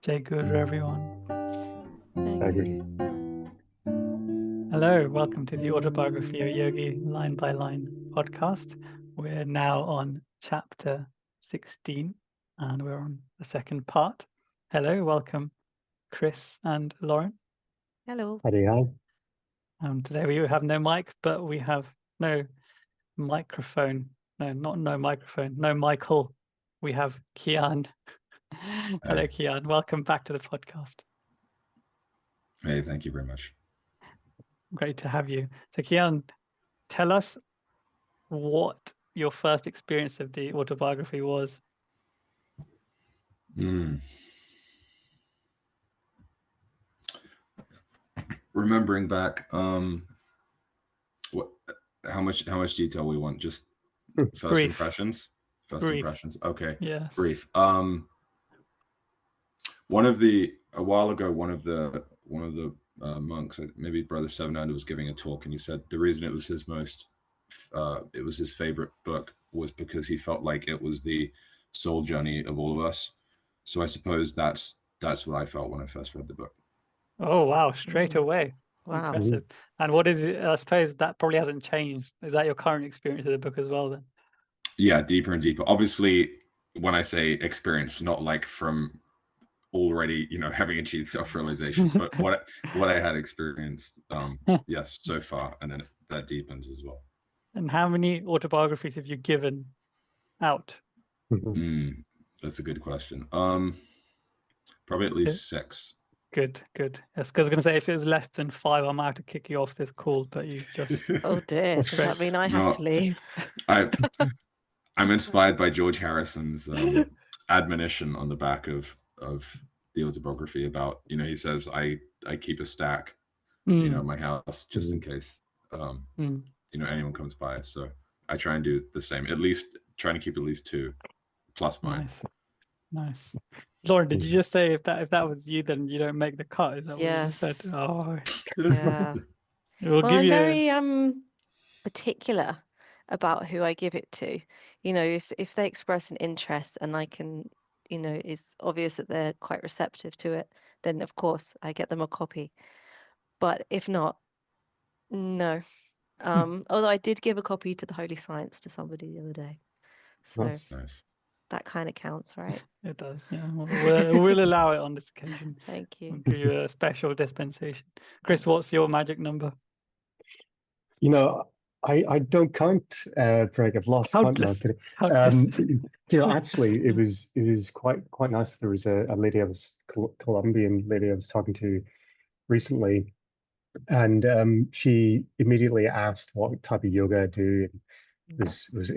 Jai Guru, everyone. Thank you. Hello, welcome to the Autobiography of Yogi Line by Line podcast. We're now on chapter 16 and we're on the second part. Hello, welcome Chris and Lauren. Hello. Hi. Today we have no mic, but we have no microphone. No microphone. No Michael. We have Cian. Hello, Cian. Welcome back to the podcast. Hey, thank you very much. Great to have you. So, Cian, tell us what your first experience of the autobiography was. Remembering back, how much detail we want? Just first Brief. impressions. First Brief. impressions. Okay. Yeah. Brief. A while ago, one of the monks, maybe Brother Sevananda, was giving a talk, and he said the reason it was his his favorite book was because he felt like it was the soul journey of all of us. So I suppose that's what I felt when I first read the book. Oh, wow. Straight away. Wow. Impressive. And what is it? I suppose that probably hasn't changed. Is that your current experience of the book as well then? Yeah, deeper and deeper. Obviously, when I say experience, not like from already, having achieved self-realization, but what I had experienced, yes, so far, and then that deepens as well. And how many autobiographies have you given out? That's a good question. Probably at least 6. Good. Yes, because I was going to say, if it was less than 5, I might have to kick you off this call, but you just... Oh dear, does that mean I have to leave? I'm inspired by George Harrison's admonition on the back of the autobiography about, he says, I keep a stack, at my house just in case, anyone comes by. So I try and do the same, at least trying to keep at least 2 plus mine. Nice. Lauren, did you just say if that was you, then you don't make the cut? Is that Yes. what you said? Oh, Yeah. Well, I'm very particular about who I give it to. If they express an interest and I can, it's obvious that they're quite receptive to it, then of course I get them a copy. But if not, no. Although I did give a copy to the Holy Science to somebody the other day. So Nice. that kind of counts, right? It does, yeah. We'll allow it on this occasion. Thank you. We'll give you a special dispensation. Chris, what's your magic number? I don't count, Craig. I've lost count now. Actually, it was quite nice. There was a lady Colombian lady I was talking to recently, and she immediately asked what type of yoga I do, and was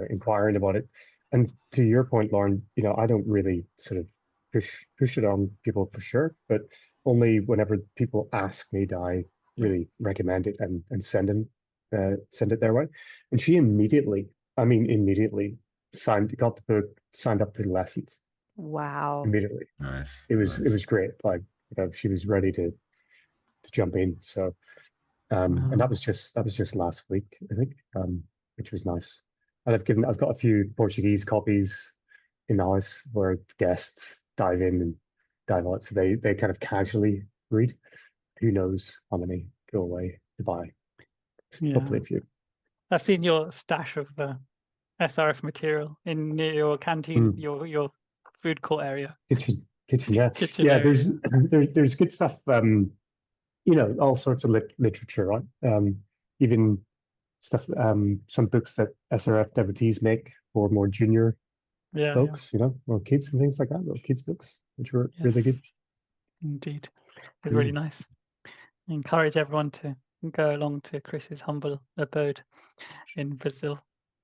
inquiring about it. And to your point, Lauren, I don't really sort of push it on people for sure, but only whenever people ask me do I really recommend it and send it their way. And she immediately got the book, signed up to the lessons. Wow. Immediately. Nice. It was great. Like, she was ready to jump in. So and that was just last week, I think, which was nice. And I've got a few Portuguese copies in the house where guests dive in and dive out. So they kind of casually read. Who knows how many go away to buy. Yeah. Hopefully a few. I've seen your stash of SRF material in near your canteen, your food court area. Kitchen, yeah. Kitchen yeah, area. There's good stuff, all sorts of literature, right? Even stuff, some books that SRF devotees make for more junior folks, or kids and things like that, little kids books, which were really good. Indeed. It's really nice. I encourage everyone to go along to Chris's humble abode in Brazil.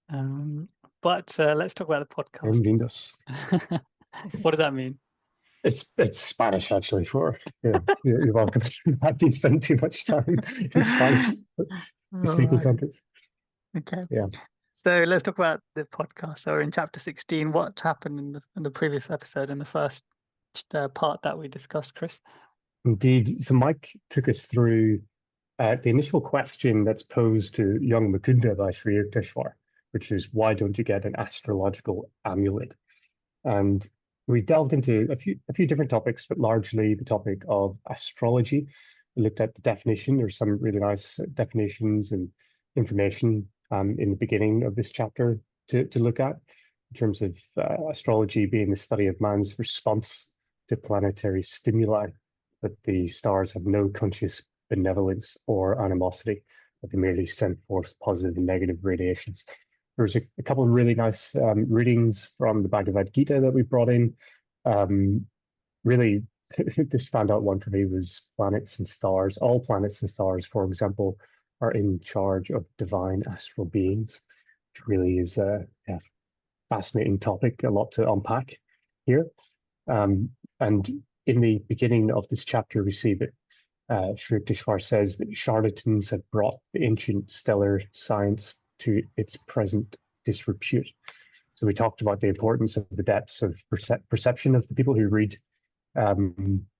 But let's talk about the podcast. What does that mean? It's Spanish, actually. You're welcome. I've been spending too much time in Spanish speaking countries. Okay. Yeah. So let's talk about the podcast. So we're in chapter 16. What happened in the previous episode, in the first part that we discussed, Chris? Indeed. So Mike took us through the initial question that's posed to young Mukunda by Sri Yukteswar, which is, why don't you get an astrological amulet? And We delved into a few different topics, but largely the topic of astrology. We looked at the definition. There's some really nice definitions and information in the beginning of this chapter to look at, in terms of astrology being the study of man's response to planetary stimuli, that the stars have no conscious benevolence or animosity, but they merely send forth positive and negative radiations. There's a couple of really nice readings from the Bhagavad Gita that we brought in. Really, the standout one for me was planets and stars. All planets and stars, for example, are in charge of divine astral beings, which really is a fascinating topic, a lot to unpack here. And in the beginning of this chapter, we see that Sri Yukteswar says that charlatans have brought the ancient stellar science to its present disrepute. So we talked about the importance of the depths of perception of the people who read,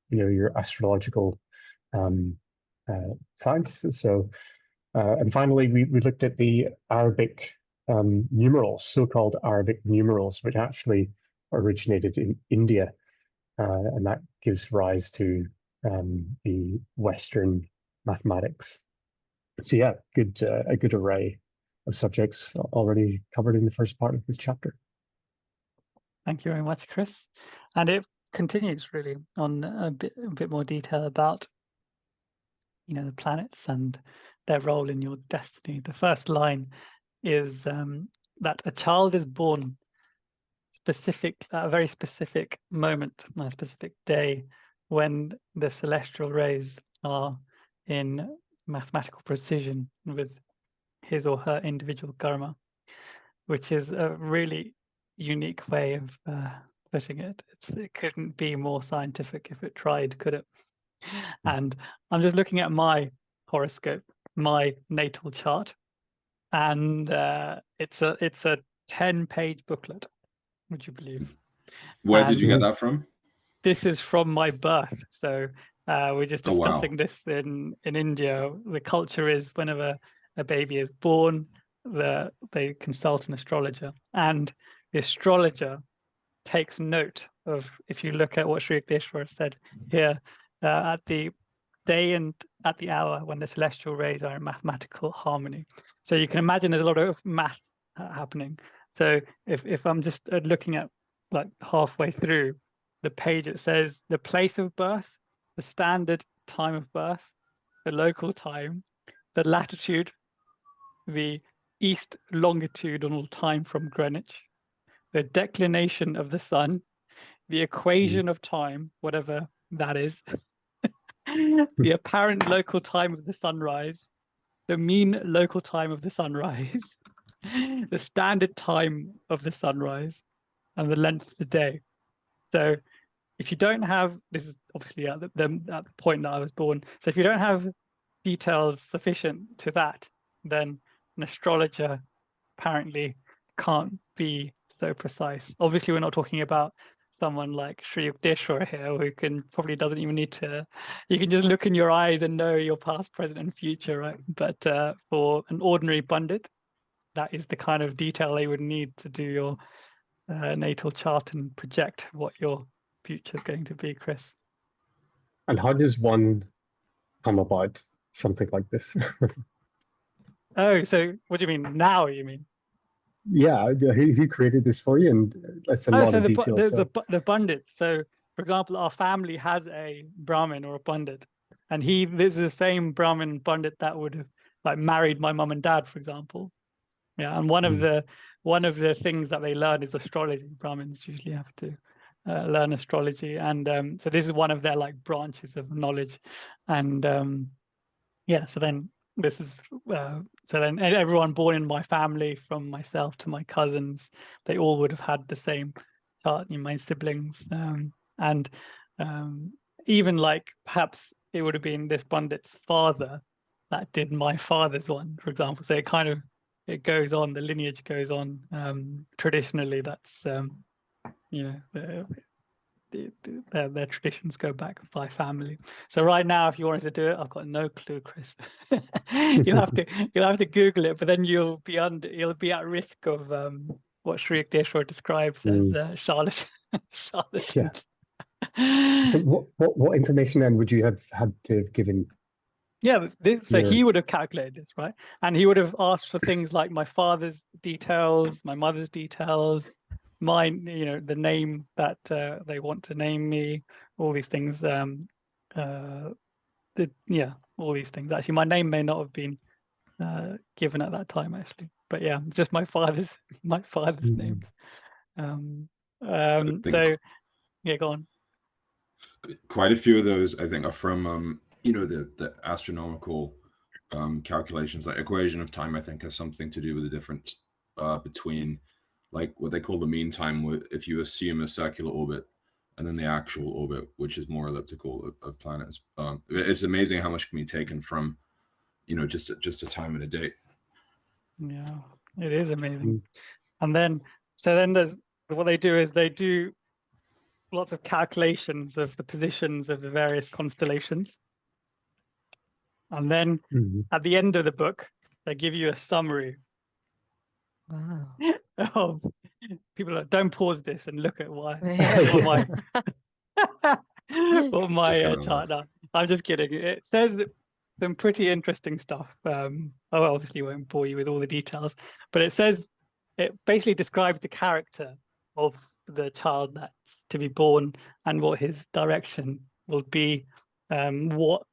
your astrological science. So, and finally, we looked at the Arabic numerals, so-called Arabic numerals, which actually originated in India, and that gives rise to the Western mathematics. So yeah, a good array of subjects already covered in the first part of this chapter. Thank you very much, Chris. And it continues really on a bit more detail about, the planets and their role in your destiny. The first line is that a child is born a very specific moment, a specific day, when the celestial rays are in mathematical precision with his or her individual karma, which is a really unique way of putting it. It couldn't be more scientific if it tried, could it? And I'm just looking at my horoscope, my natal chart, and it's a 10-page booklet. Would you believe? Where did you get that from? This is from my birth. So we're just discussing this in India. The culture is whenever a baby is born, they consult an astrologer, and the astrologer takes note of, if you look at what Sri Yukteswar said here, at the day and at the hour when the celestial rays are in mathematical harmony. So you can imagine there's a lot of maths happening. So if I'm just looking at like halfway through the page, it says the place of birth, the standard time of birth, the local time, the latitude, the east longitudinal time from Greenwich, the declination of the sun, the equation of time, whatever that is, the apparent local time of the sunrise, the mean local time of the sunrise, the standard time of the sunrise, and the length of the day. So if you don't have, this is obviously at the point that I was born, so if you don't have details sufficient to that, then an astrologer apparently can't be so precise. Obviously, we're not talking about someone like Sri Yukteswar here, who probably doesn't even need to, you can just look in your eyes and know your past, present, and future, right? But for an ordinary pundit, that is the kind of detail they would need to do your natal chart and project what your future is going to be, Chris. And how does one come about something like this? Oh, so what do you mean now, you mean? Yeah, who created this for you? And that's a lot of details. The pundit. So, for example, our family has a Brahmin or a pundit, and this is the same Brahmin pundit that would have like married my mum and dad, for example. Yeah, and one of the things that they learn is astrology. Brahmins usually have to learn astrology, and so this is one of their like branches of knowledge, and so then this is so then everyone born in my family, from myself to my cousins, they all would have had the same chart, my siblings, and even like perhaps it would have been this pundit's father that did my father's one, for example. So it goes on, the lineage goes on. Traditionally, that's their traditions go back by family. So right now, if you wanted to do it, I've got no clue, Chris. you'll have to Google it, but then you'll be at risk of what Sri Yukteswar describes as charlatan. charlatans. So what information then would you have had to have given? Yeah, so your... he would have calculated this, right? And he would have asked for things like my father's details, my mother's details, mine, the name that they want to name me, all these things. All these things. Actually, my name may not have been given at that time, actually, but yeah, just my father's names. So yeah, go on. Quite a few of those, I think, are from the astronomical calculations. Like equation of time, I think, has something to do with the difference between like what they call the mean time, if you assume a circular orbit, and then the actual orbit, which is more elliptical of planets. It's amazing how much can be taken from just a time and a date. Yeah, it is amazing. And then there's what they do is they do lots of calculations of the positions of the various constellations. And then at the end of the book, they give you a summary. Wow. Of people like, don't pause this and look at why what my chart now. I'm just kidding. It says some pretty interesting stuff. I obviously won't bore you with all the details, but it basically describes the character of the child that's to be born and what his direction will be, what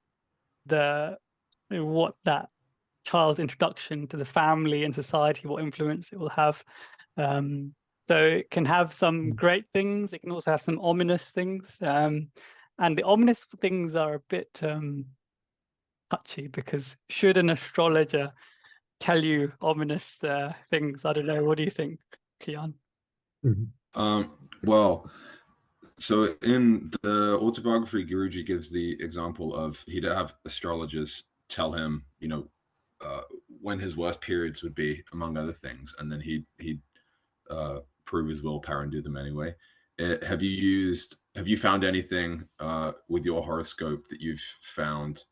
that child's introduction to the family and society, what influence it will have. So it can have some great things. It can also have some ominous things. And the ominous things are a bit touchy, because should an astrologer tell you ominous things? I don't know. What do you think, Cian? Well, so in the autobiography, Guruji gives the example of he'd have astrologers tell him, when his worst periods would be, among other things, and then he'd prove his willpower and do them anyway. Have you found anything with your horoscope that you've found,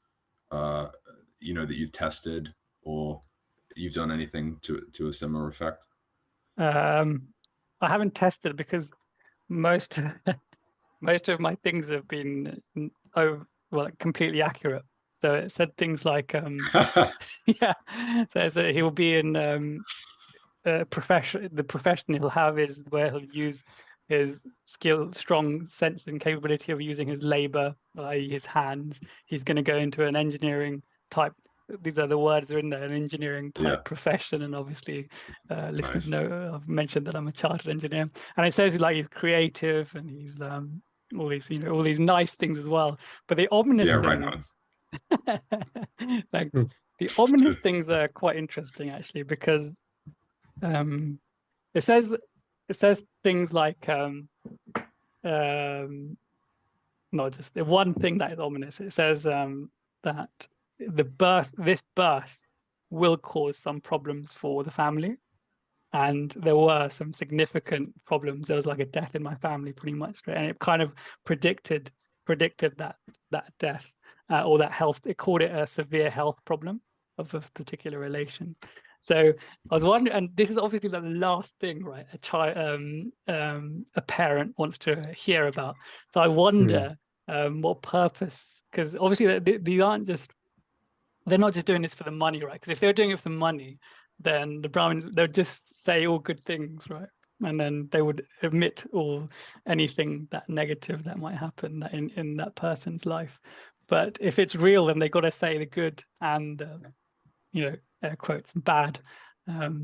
that you've tested, or you've done anything to a similar effect? I haven't tested, because most of my things have been completely accurate. So it said things like yeah, so he will be in the profession he'll have is where he'll use his strong sense and capability of using his labor, i.e. his hands. He's going to go into an engineering type, these are the words that are in there, an engineering type profession. And obviously listeners know I've mentioned that I'm a chartered engineer, and it says he's creative, and he's all these nice things as well. But the ominous things, thanks. The ominous things are quite interesting, actually, because it says things like not just the one thing that is ominous. It says that this birth will cause some problems for the family, and there were some significant problems. There was like a death in my family, pretty much, right? And it kind of predicted that death or that health. It called it a severe health problem of a particular relation. So I was wondering, and this is obviously the last thing, right? A parent wants to hear about. So I wonder what purpose, because obviously these aren't just, they're not just doing this for the money, right? Because if they were doing it for the money, then the Brahmins, they would just say all good things, right? And then they would omit anything that negative that might happen in that person's life. But if it's real, then they got to say the good and air quotes, bad.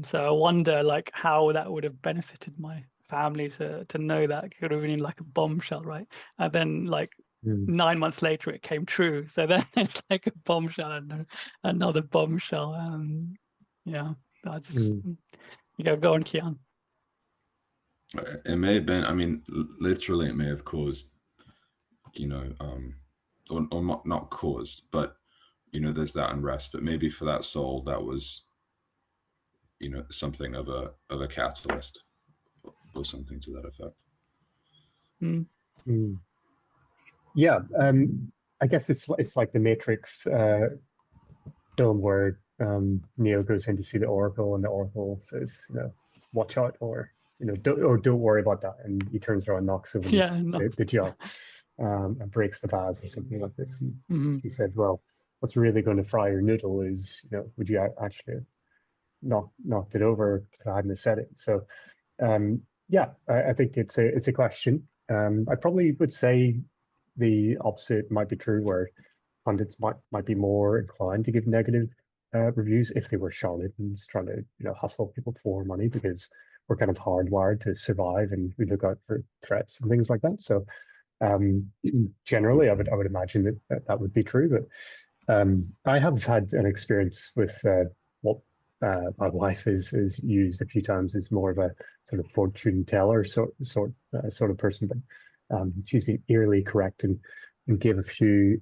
So I wonder how that would have benefited my family to know that. It could have been like a bombshell, right? And then 9 months later it came true. So then it's like a bombshell and another bombshell. I just go on, Cian. It may have been, I mean, literally it may have caused, or not caused, but there's that unrest. But maybe for that soul, that was, something of a catalyst or something to that effect. Yeah, I guess it's like the Matrix film where Neo goes in to see the Oracle, and the Oracle says, watch out, or don't worry about that. And he turns around and knocks over the jar and breaks the vase or something like this. And he said, well, what's really going to fry your noodle is, would you actually knocked it over if I hadn't said it? So yeah, I think it's a question. I probably would say the opposite might be true, where pundits might be more inclined to give negative reviews if they were charlatans trying to hustle people for money, because we're kind of hardwired to survive and we look out for threats and things like that. So generally, I would imagine that would be true. But I have had an experience with what my wife has used a few times as more of a sort of fortune teller sort of person, but she's been eerily correct and gave a few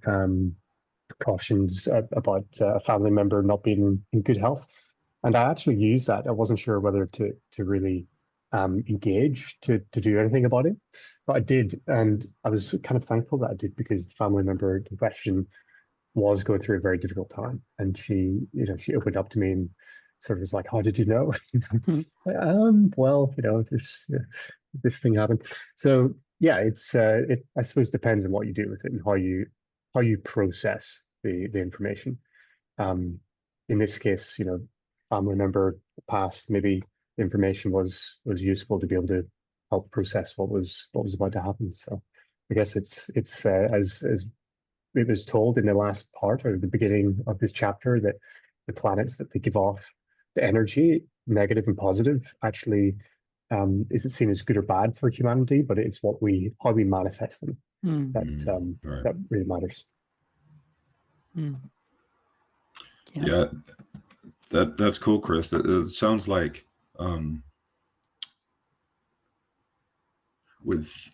precautions about a family member not being in good health, and I actually used that. I wasn't sure whether to really engage to do anything about it, but I did, and I was kind of thankful that I did, because the family member in question was going through a very difficult time, and she opened up to me and sort of was like, "How did you know?" Like, well, this thing happened. So yeah, it I suppose depends on what you do with it and how you process the information. In this case, family member passed, maybe the information was useful to be able to help process what was about to happen. So I guess it's as it was told in the last part or the beginning of this chapter, that the planets that they give off the energy, negative and positive, actually isn't seen as good or bad for humanity, but it's how we manifest them that really matters. Yeah, that's cool, Chris. It sounds like with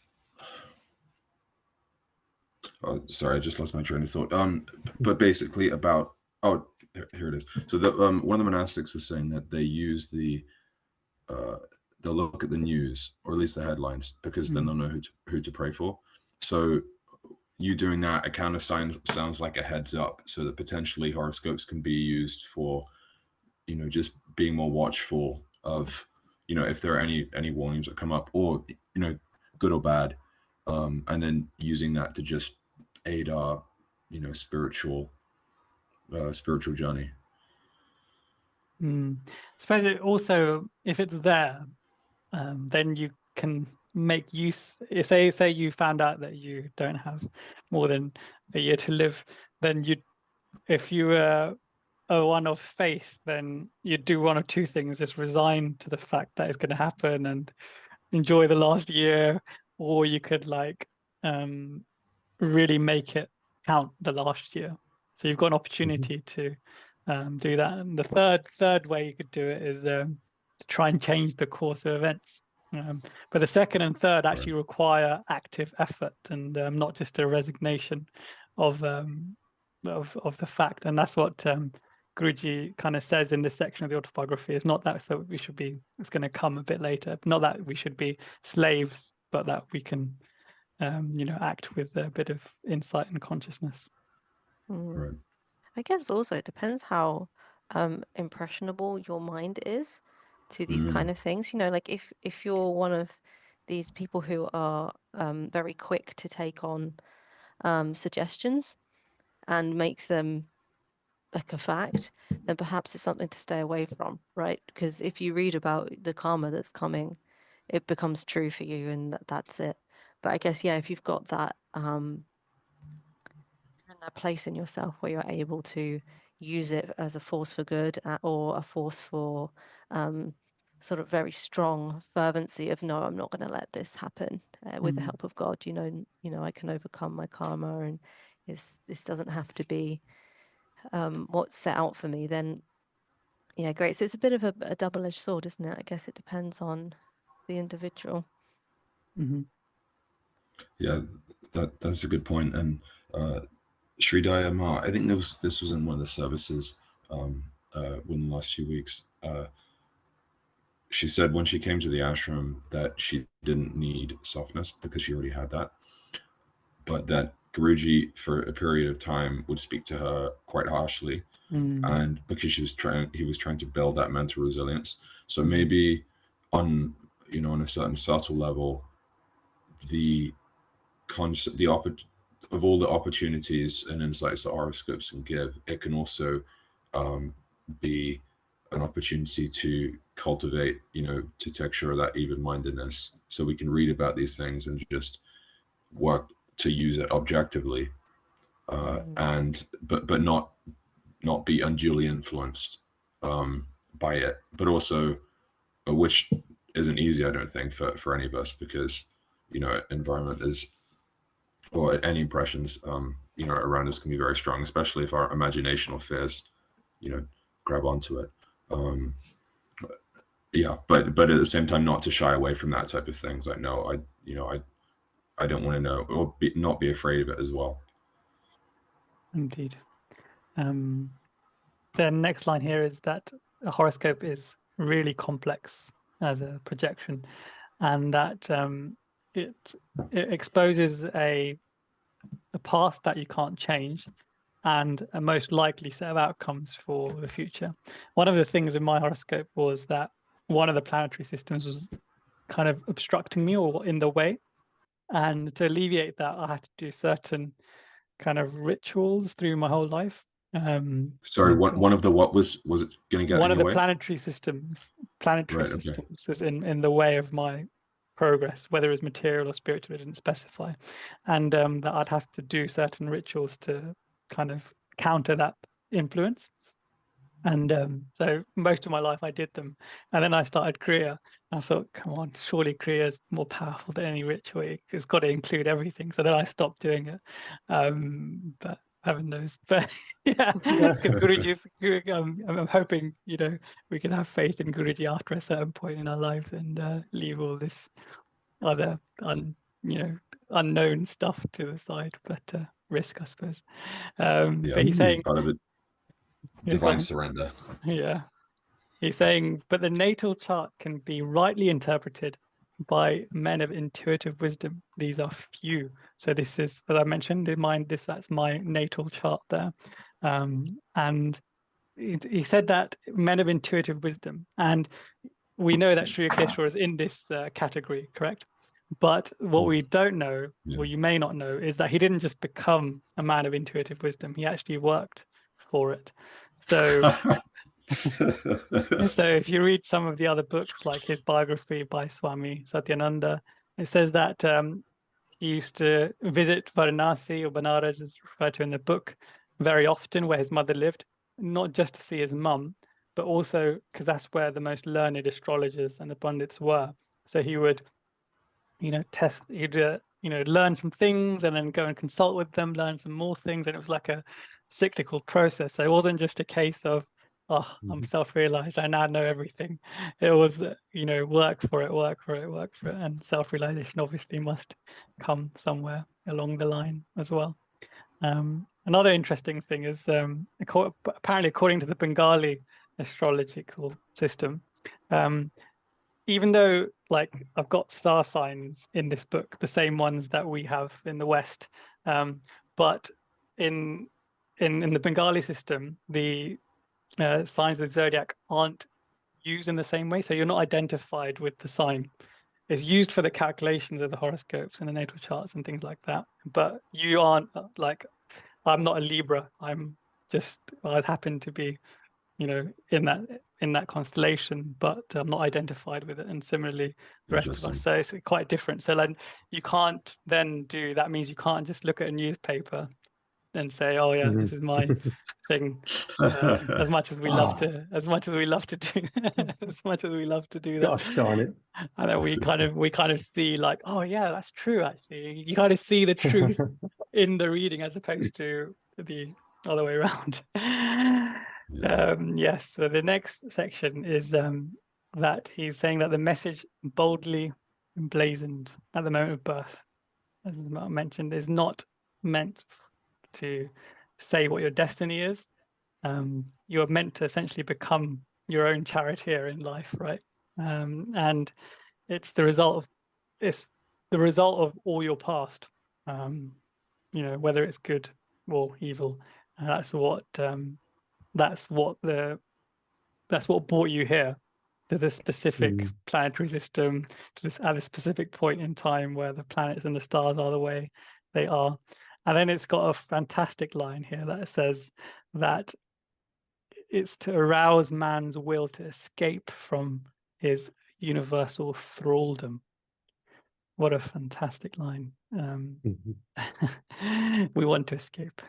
sorry, I just lost my train of thought. But basically about here it is. So the one of the monastics was saying that they use they'll look at the news, or at least the headlines, because then they'll know who to pray for. So you doing that, it kind of sounds like a heads up, so that potentially horoscopes can be used for, just being more watchful of, if there are any warnings that come up, or, good or bad, and then using that to just aid our, spiritual journey. I suppose it also, if it's there, then you can make use. Say you found out that you don't have more than a year to live, then if you were one of faith, then you'd do one of two things: just resign to the fact that it's going to happen and enjoy the last year, or you could really make it count the last year. So you've got an opportunity to do that. And the third way you could do it is to try and change the course of events. But the second and third actually require active effort and not just a resignation of the fact. And that's what Guruji kind of says in this section of the autobiography. It's not that we should be, it's going to come a bit later, not that we should be slaves, but that we can act with a bit of insight and consciousness. Right. I guess also it depends how impressionable your mind is to these kind of things. Like if you're one of these people who are very quick to take on suggestions and make them like a fact, then perhaps it's something to stay away from, right? Because if you read about the karma that's coming, it becomes true for you, and that's it. But I guess, yeah, if you've got that that place in yourself where you're able to use it as a force for good, or a force for sort of very strong fervency of, no, I'm not going to let this happen. With the help of God, I can overcome my karma, and this doesn't have to be what's set out for me. Then, yeah, great. So it's a bit of a double-edged sword, isn't it? I guess it depends on the individual. Yeah, that's a good point. And Sri Dayama, I think this was in one of the services within the last few weeks. She said when she came to the ashram that she didn't need softness because she already had that, but that Guruji for a period of time would speak to her quite harshly, and because he was trying to build that mental resilience. So maybe on you know, on a certain subtle level, the concept, of all the opportunities and insights that horoscopes can give, it can also be an opportunity to cultivate, you know, to texture that even-mindedness, so we can read about these things and just work to use it objectively, and but not be unduly influenced by it, but also, which isn't easy, I don't think, for any of us, because, you know, environment is, or any impressions, you know, around us can be very strong, especially if our imagination or fears, you know, grab onto it. Yeah, but at the same time, not to shy away from that type of things. Like, no, I don't want to know, or not be afraid of it as well. Indeed. The next line here is that a horoscope is really complex as a projection, and that it exposes a past that you can't change, and a most likely set of outcomes for the future. One of the things in my horoscope was that one of the planetary systems was kind of obstructing me or in the way, and to alleviate that, I had to do certain kind of rituals through my whole life. Sorry, one of the, what was it going to get one in of the your way? planetary systems Right, systems is in the way of my progress, whether it's material or spiritual, it didn't specify, and that I'd have to do certain rituals to kind of counter that influence. And so most of my life I did them, and then I started Kriya. I thought, come on, surely Kriya is more powerful than any ritual. It's got to include everything. So then I stopped doing it, but heaven knows. But yeah, because Guruji's, I'm hoping, you know, we can have faith in Guruji after a certain point in our lives, and leave all this other unknown stuff to the side, but risk, I suppose. yeah, but he's saying part of it, divine surrender. Yeah, he's saying, but the natal chart can be rightly interpreted by men of intuitive wisdom. These are few. So this is, as I mentioned, that's my natal chart there. And he said that men of intuitive wisdom, and we know that Sri Yukteswar is in this category, correct? But what we don't know, or you may not know, is that he didn't just become a man of intuitive wisdom. He actually worked for it. So, so if you read some of the other books, like his biography by Swami Satyananda, it says that he used to visit Varanasi, or Banaras is referred to in the book, very often, where his mother lived, not just to see his mum, but also because that's where the most learned astrologers and the pundits were. So he would, he'd learn some things and then go and consult with them, learn some more things, and it was like a cyclical process. So it wasn't just a case of, oh, I'm self-realized, I now know everything. It was, work for it, and self-realization obviously must come somewhere along the line as well. Another interesting thing is, apparently, according to the Bengali astrological system, even though, like, I've got star signs in this book, the same ones that we have in the West, but in the Bengali system, the signs of the zodiac aren't used in the same way. So you're not identified with the sign. It's used for the calculations of the horoscopes and the natal charts and things like that. But you aren't, like, I'm not a Libra. I happen to be, in that constellation, but I'm not identified with it. And similarly, the rest of us. So it's quite different. So then you can't then do, that means you can't just look at a newspaper and say, oh yeah, this is my thing. As much as we love to do as much as we love to do that. Gosh darn it. And then we kind of see, like, oh yeah, that's true. Actually, you kind of see the truth in the reading as opposed to the other way around. Yes. So the next section is that he's saying that the message boldly emblazoned at the moment of birth, as I mentioned, is not meant to say what your destiny is. You're meant to essentially become your own charioteer in life, right? And it's the result of all your past, whether it's good or evil. That's what brought you here. to this specific planetary system, to this at a specific point in time where the planets and the stars are the way they are. And then it's got a fantastic line here that says that it's to arouse man's will to escape from his universal thraldom. What a fantastic line. We want to escape,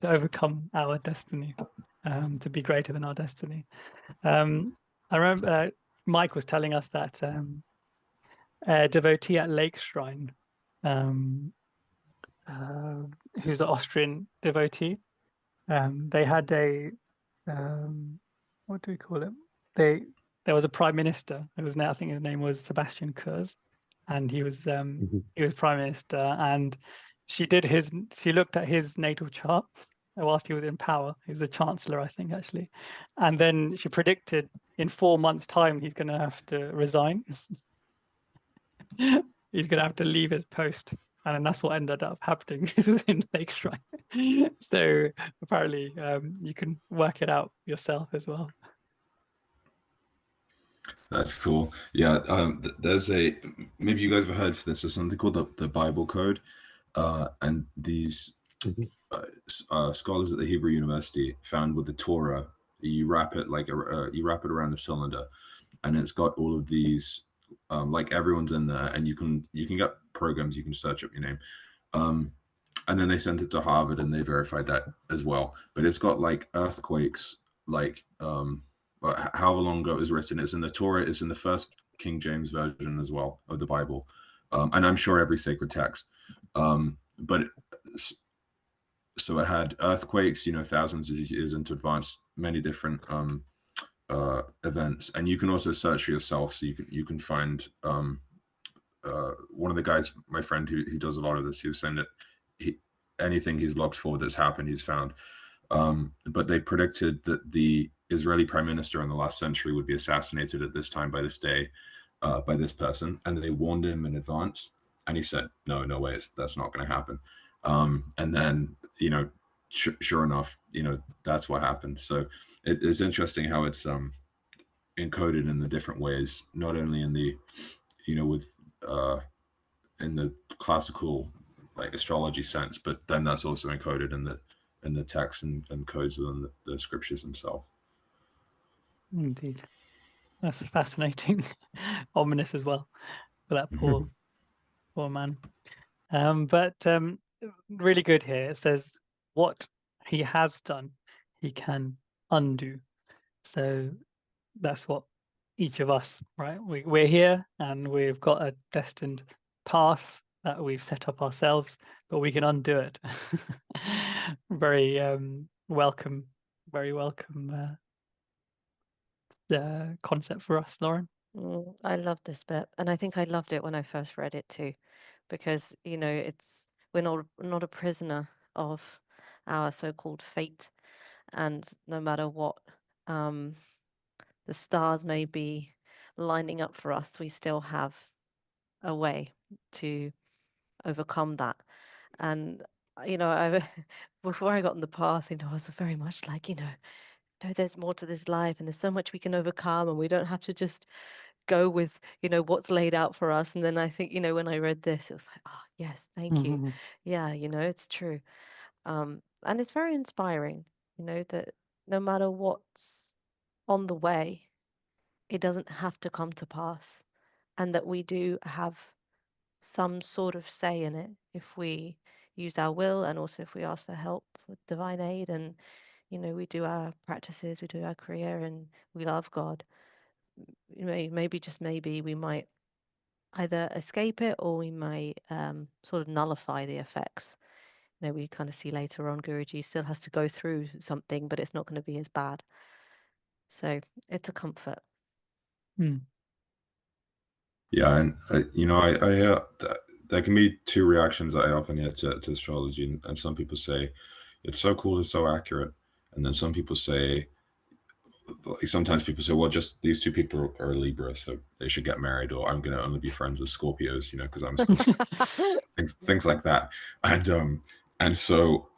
to overcome our destiny, to be greater than our destiny. I remember Mike was telling us that a devotee at Lake Shrine, who's an Austrian devotee, they had a what do we call it? There was a prime minister. It was I think his name was Sebastian Kurz, and he was prime minister. And she looked at his natal chart whilst he was in power. He was a chancellor, I think, actually. And then she predicted in 4 months' time he's going to have to resign. He's going to have to leave his post. And then that's what ended up happening. This was in Lake Shrine. So apparently you can work it out yourself as well. That's cool. Yeah, there's maybe you guys have heard of this. There's something called the Bible Code, and these scholars at the Hebrew University found with the Torah, you wrap it around a cylinder, and it's got all of these, like everyone's in there, and you can get programs, you can search up your name, and then they sent it to Harvard and they verified that as well. But it's got like earthquakes, like however long ago it was written. It's in the Torah, it's in the first King James version as well of the Bible, and I'm sure every sacred text. So it had earthquakes, thousands of years into advance, many different events, and you can also search for yourself. So you can find one of the guys, my friend who does a lot of this, he was saying that anything he's looked for that's happened, he's found. But they predicted that the Israeli prime minister in the last century would be assassinated at this time by this day, by this person, and they warned him in advance, and he said, no way, that's not going to happen. And then, sure enough, that's what happened. So it's interesting how it's encoded in the different ways, not only in the, in the classical like astrology sense, but then that's also encoded in the text and codes within the scriptures themselves. Indeed. That's fascinating. Ominous as well for that poor man. But really good here. It says what he has done, he can undo. So that's what each of us, right? We're here and we've got a destined path that we've set up ourselves, but we can undo it. Very welcome concept for us, Lauren. I love this bit, and I think I loved it when I first read it too, because we're not a prisoner of our so-called fate, and no matter what the stars may be lining up for us, we still have a way to overcome that. And before I got on the path, I was very much like, there's more to this life, and there's so much we can overcome, and we don't have to just go with what's laid out for us. And then I think when I read this, it was like, oh yes, thank you. Yeah, it's true. And it's very inspiring, that no matter what's on the way, it doesn't have to come to pass, and that we do have some sort of say in it if we use our will, and also if we ask for help with divine aid, and we do our practices, we do our career, and we love God. Maybe just maybe we might either escape it, or we might sort of nullify the effects. We kind of see later on Guruji still has to go through something, but it's not going to be as bad. So it's a comfort. Yeah, and I hear that there can be two reactions that I often hear to astrology, and some people say it's so cool, it's so accurate, and then some people say, sometimes people say, well, just these two people are Libra, so they should get married, or I'm going to only be friends with Scorpios, because I'm Scorpio. things like that, and so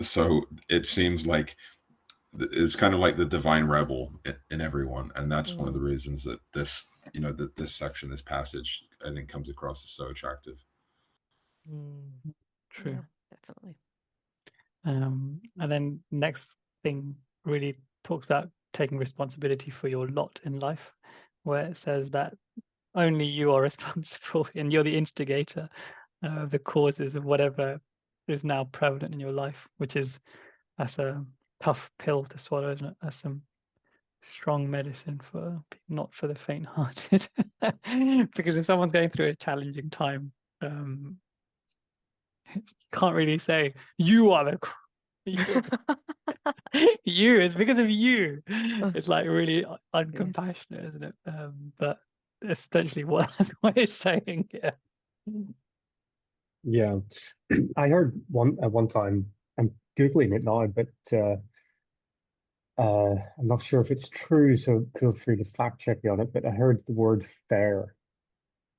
it seems like it's kind of like the divine rebel in everyone, and that's one of the reasons that this you know, that this section, this passage, I think comes across as so attractive. True. Yeah, definitely. And then next thing really talks about taking responsibility for your lot in life, where it says that only you are responsible and you're the instigator of the causes of whatever is now prevalent in your life, that's a tough pill to swallow, isn't it? That's some strong medicine not for the faint-hearted. Because if someone's going through a challenging time, you can't really say you are the you, it's because of you. It's like really uncompassionate, isn't it? But essentially what it's saying here. Yeah, I heard at one time. I'm googling it now, but I'm not sure if it's true. So feel free to fact check me on it. But I heard the word "fair"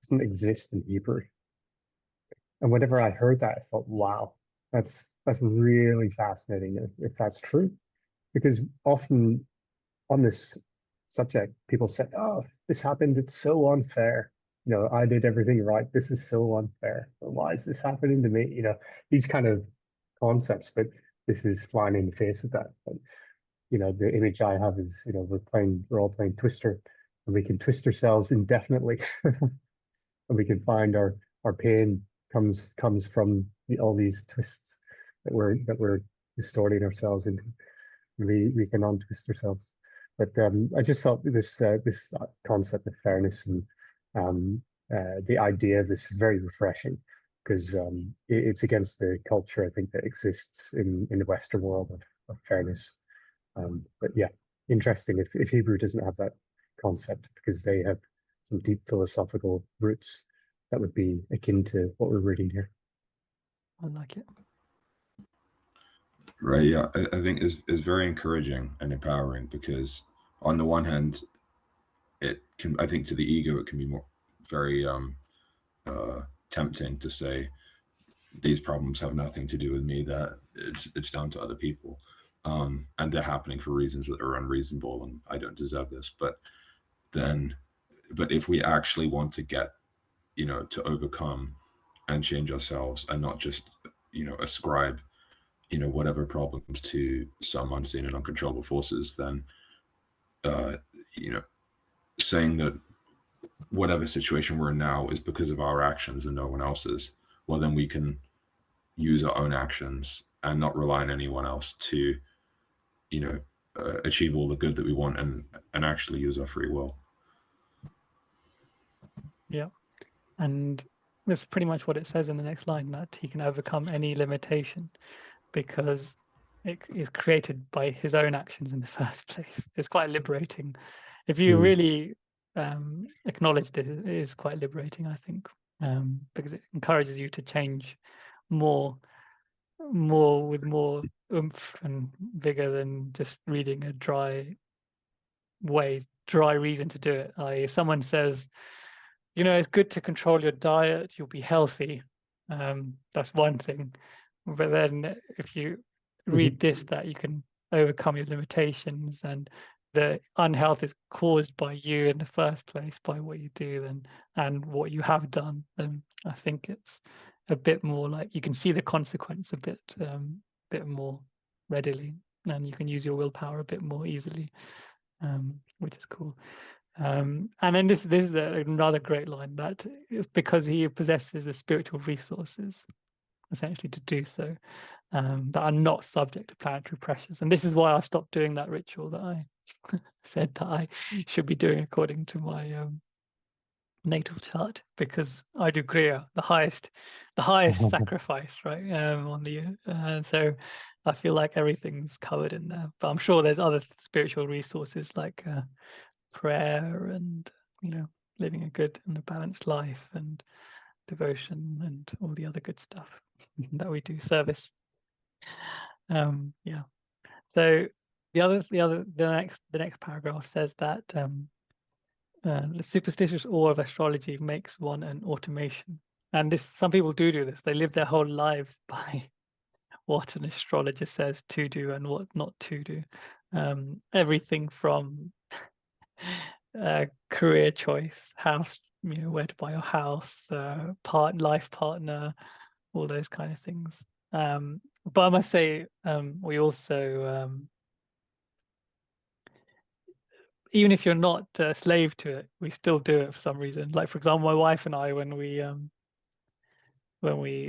doesn't exist in Hebrew, and whenever I heard that, I thought, "Wow, that's really fascinating if that's true." Because often on this subject, people say, "Oh, this happened. It's so unfair. You know, I did everything right. This is so unfair. Why is this happening to me?" You know, these kind of concepts, but this is flying in the face of that. But, you know, the image I have is, you know, we're all playing Twister, and we can twist ourselves indefinitely, and we can find our pain comes from all these twists that we're distorting ourselves into. We can untwist ourselves. But I just thought this concept of fairness and the idea of this is very refreshing, because it's against the culture, I think, that exists in the Western world of fairness. But yeah, interesting if Hebrew doesn't have that concept, because they have some deep philosophical roots that would be akin to what we're reading here. I like it. Right. Yeah, I think is very encouraging and empowering, because on the one hand, it can, I think, to the ego, it can be very tempting to say these problems have nothing to do with me, that it's down to other people, and they're happening for reasons that are unreasonable, and I don't deserve this. But if we actually want to get, you know, to overcome and change ourselves, and not just, you know, ascribe, you know, whatever problems to some unseen and uncontrollable forces, then you know, saying that whatever situation we're in now is because of our actions and no one else's, well, then we can use our own actions and not rely on anyone else to, you know, achieve all the good that we want, and actually use our free will. Yeah, and that's pretty much what it says in the next line, that he can overcome any limitation because it is created by his own actions in the first place. It's quite liberating. If you really acknowledge this, it is quite liberating, I think, because it encourages you to change more with more oomph and vigor than just reading a dry reason to do it. If someone says, you know, it's good to control your diet, you'll be healthy, that's one thing. But then if you read this, that you can overcome your limitations and the unhealth is caused by you in the first place, by what you do and what you have done, then I think it's a bit more like you can see the consequence a bit more readily, and you can use your willpower a bit more easily, which is cool. And then this is another great line, that because he possesses the spiritual resources essentially to do so, that are not subject to planetary pressures. And this is why I stopped doing that ritual that I said that I should be doing according to my natal chart, because I do Kriya, the highest sacrifice, right, on the so I feel like everything's covered in there. But I'm sure there's other spiritual resources like prayer and, you know, living a good and a balanced life and devotion and all the other good stuff that we do, service. Yeah. So the next paragraph says that the superstitious awe of astrology makes one an automation. And some people do this. They live their whole lives by what an astrologer says to do and what not to do. Everything from career choice, house, where to buy your house, life partner, all those kind of things. But I must say, we also, even if you're not a slave to it, we still do it for some reason. Like, for example, my wife and I, when we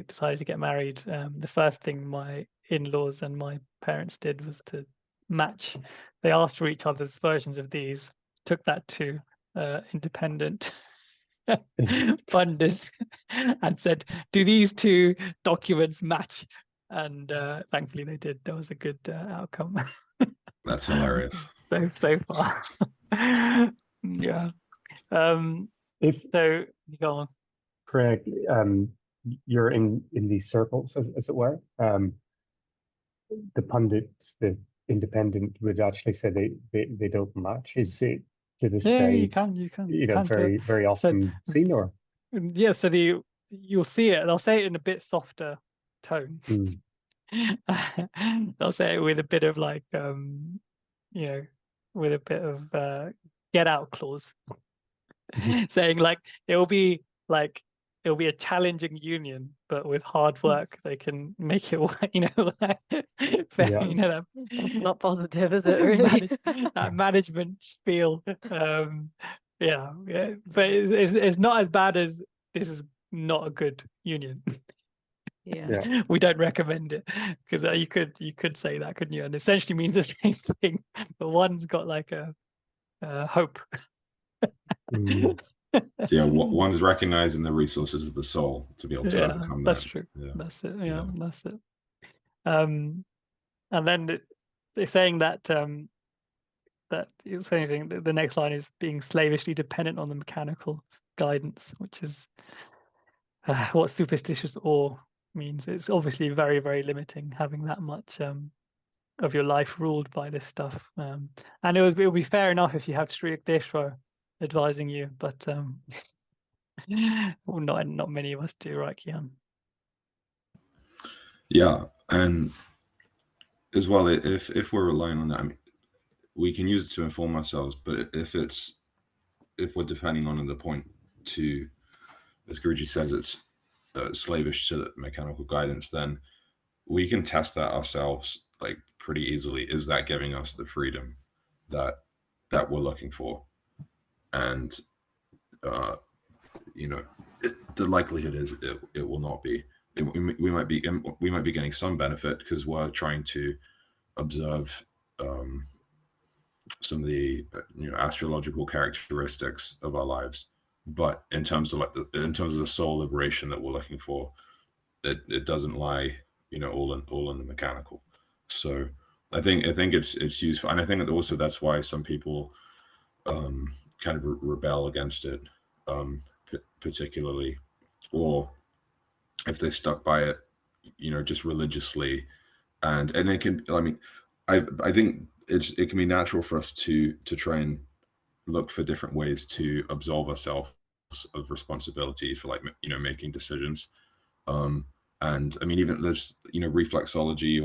decided to get married, the first thing my in-laws and my parents did was to match. They asked for each other's versions of these, took that to independent pundit and said, do these two documents match? And thankfully they did. There was a good outcome. That's hilarious. so far. Yeah. If So you go on. Craig, you're in these circles, as it were. The pundits, the independent, would actually say they don't match. Is it to this day? You can very often seen, or yeah. So you'll see it. They'll say it in a bit softer tone. They'll say it with a bit of like with a bit of get out clause, saying like it'll be a challenging union, but with hard work they can make it work. Fair, Yeah. That's not positive, is it? Really? that management spiel. Yeah, but it's not as bad as this is not a good union. Yeah. We don't recommend it, because you could say that, couldn't you? And essentially means the same thing, but one's got like a hope. Yeah, one's recognizing the resources of the soul to be able to overcome that. That's true. Yeah. That's it. That's it. And then it's saying that it's saying the next line is being slavishly dependent on the mechanical guidance, which is what superstitious awe means. It's obviously very, very limiting, having that much of your life ruled by this stuff. And it would be fair enough if you had Sri Yukteswar advising you, but well, not many of us do, right, Cian? Yeah, and as well, if we're relying on that, I mean, we can use it to inform ourselves, but if we're depending on the point to, as Guruji says, it's slavish to the mechanical guidance, then we can test that ourselves like pretty easily. Is that giving us the freedom that we're looking for? And the likelihood is it will not be. We might be getting some benefit because we're trying to observe some of the astrological characteristics of our lives, but in terms of the soul liberation that we're looking for, it doesn't lie all in the mechanical. So I think it's useful, and I think that also that's why some people kind of rebel against it, particularly, or if they stuck by it just religiously, and it can, I mean, I think it can be natural for us to try and look for different ways to absolve ourselves of responsibility for making decisions. And I mean, even there's reflexology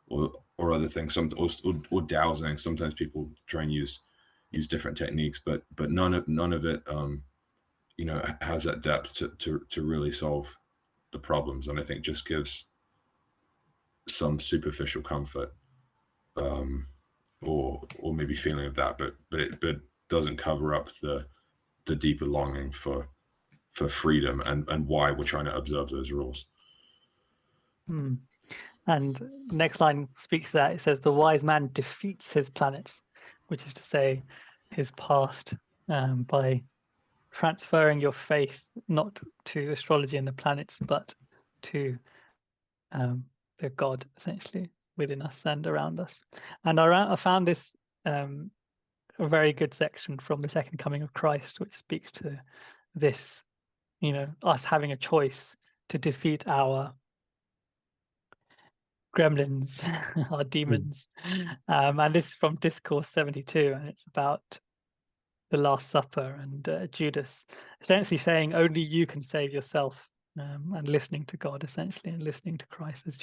or other things, or dowsing. Sometimes people try and use different techniques, but none of it has that depth to really solve the problems, and I think just gives some superficial comfort, or maybe feeling of that, but it doesn't cover up the deeper longing for freedom and why we're trying to observe those rules. And next line speaks to that. It says the wise man defeats his planets, which is to say his past, by transferring your faith not to astrology and the planets, but to the God essentially within us and around us. And I found this a very good section from the Second Coming of Christ, which speaks to this, us having a choice to defeat our gremlins, our demons. And this is from Discourse 72, and it's about the Last Supper and Judas, essentially saying only you can save yourself, and listening to God essentially, and listening to Christ as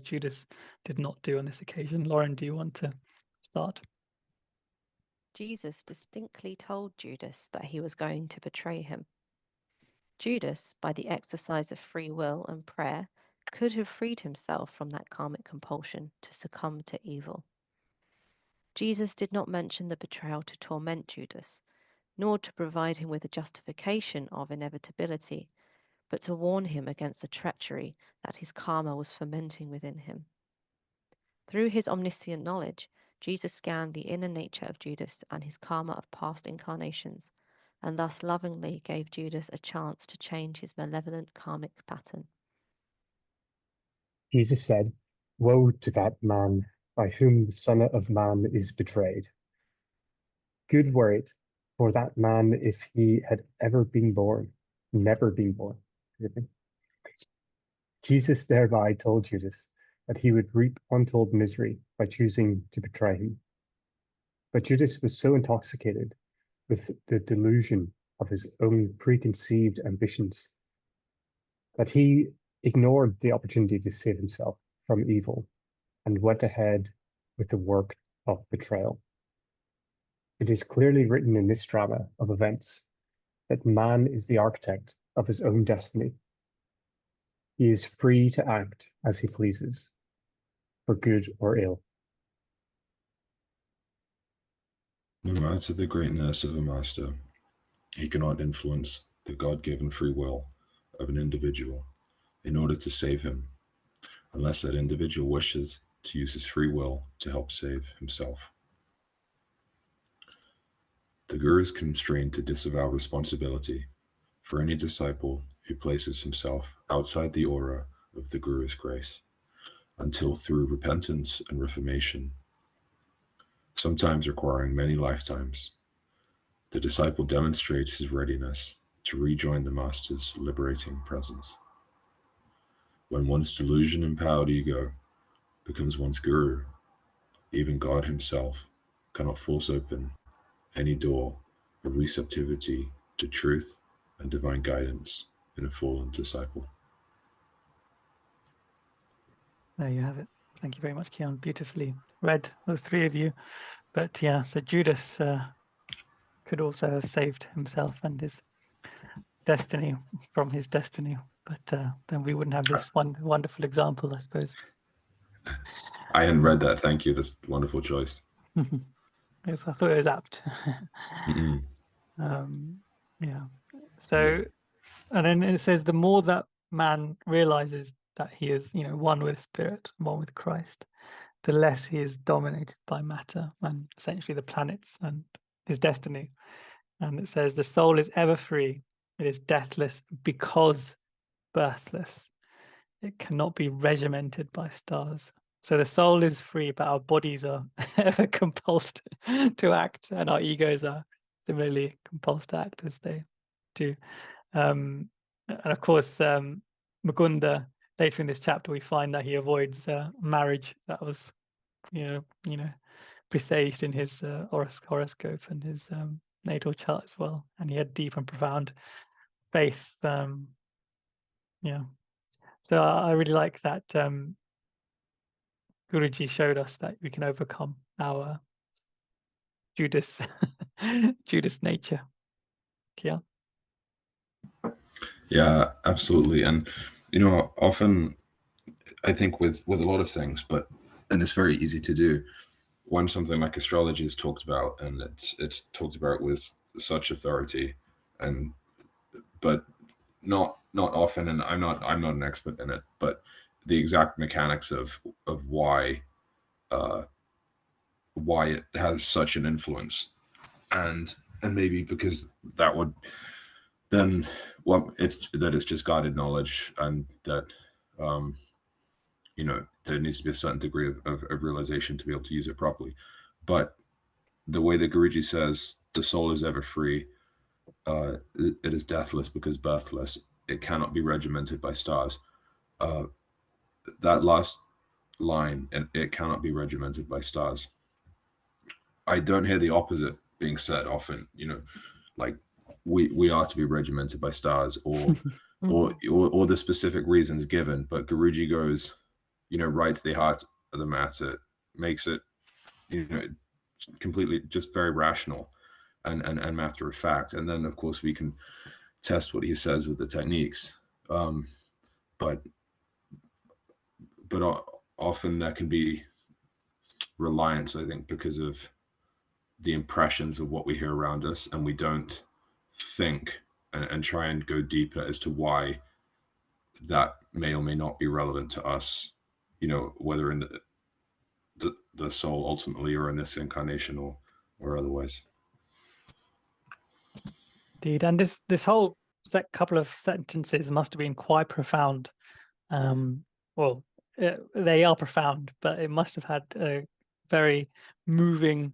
Judas did not do on this occasion. Lauren, do you want to start? Jesus distinctly told Judas that he was going to betray him. Judas, by the exercise of free will and prayer, could have freed himself from that karmic compulsion to succumb to evil. Jesus did not mention the betrayal to torment Judas, nor to provide him with a justification of inevitability, but to warn him against the treachery that his karma was fermenting within him. Through his omniscient knowledge, Jesus scanned the inner nature of Judas and his karma of past incarnations, and thus lovingly gave Judas a chance to change his malevolent karmic pattern. Jesus said, "Woe to that man by whom the Son of Man is betrayed. Good were it for that man if he had never been born. Jesus thereby told Judas that he would reap untold misery by choosing to betray him. But Judas was so intoxicated with the delusion of his own preconceived ambitions that he ignored the opportunity to save himself from evil and went ahead with the work of betrayal. It is clearly written in this drama of events that man is the architect of his own destiny. He is free to act as he pleases, for good or ill. No matter the greatness of a master, he cannot influence the God-given free will of an individual in order to save him, unless that individual wishes to use his free will to help save himself. The Guru is constrained to disavow responsibility for any disciple who places himself outside the aura of the Guru's grace, until through repentance and reformation, sometimes requiring many lifetimes, the disciple demonstrates his readiness to rejoin the Master's liberating presence. When one's delusion-empowered ego becomes one's Guru, even God himself cannot force open any door of receptivity to truth and divine guidance in a fallen disciple. There you have it. Thank you very much, Cian. Beautifully read, the three of you. But yeah, so Judas could also have saved himself and his destiny from his destiny. But then we wouldn't have this one wonderful example, I suppose. I hadn't read that. Thank you. That's a wonderful choice. Yes, I thought it was apt. Yeah. So, and then it says, the more that man realizes that he is, one with spirit, one with Christ, the less he is dominated by matter and essentially the planets and his destiny. And it says, the soul is ever free. It is deathless because birthless. It cannot be regimented by stars. So the soul is free, but our bodies are ever compulsed to act, and our egos are similarly compulsed to act as they do. And of course, Mukunda, later in this chapter, we find that he avoids marriage that was, presaged in his horoscope and his natal chart as well. And he had deep and profound faith. So I really like that. Guruji showed us that we can overcome our Judas nature. Cian? Yeah, absolutely. And often I think with a lot of things, and it's very easy to do when something like astrology is talked about, and it's talked about with such authority, but not often, and I'm not an expert in it, but the exact mechanics of why it has such an influence, and maybe because that would then it's just guided knowledge, and that there needs to be a certain degree of realization to be able to use it properly. But the way that Guruji says the soul is ever free, it is deathless because birthless. It cannot be regimented by stars. That last line, and it cannot be regimented by stars, I don't hear the opposite being said often. Like we are to be regimented by stars, or or the specific reasons given. But Guruji goes, right to the heart of the matter, makes it, completely just very rational and matter of fact. And then of course we can test what he says with the techniques. But often there can be reliance, I think, because of the impressions of what we hear around us, and we don't think and try and go deeper as to why that may or may not be relevant to us, you know, whether in the soul ultimately, or in this incarnation, or otherwise. Indeed, and this whole couple of sentences must have been quite profound. Well, they are profound, but it must have had a very moving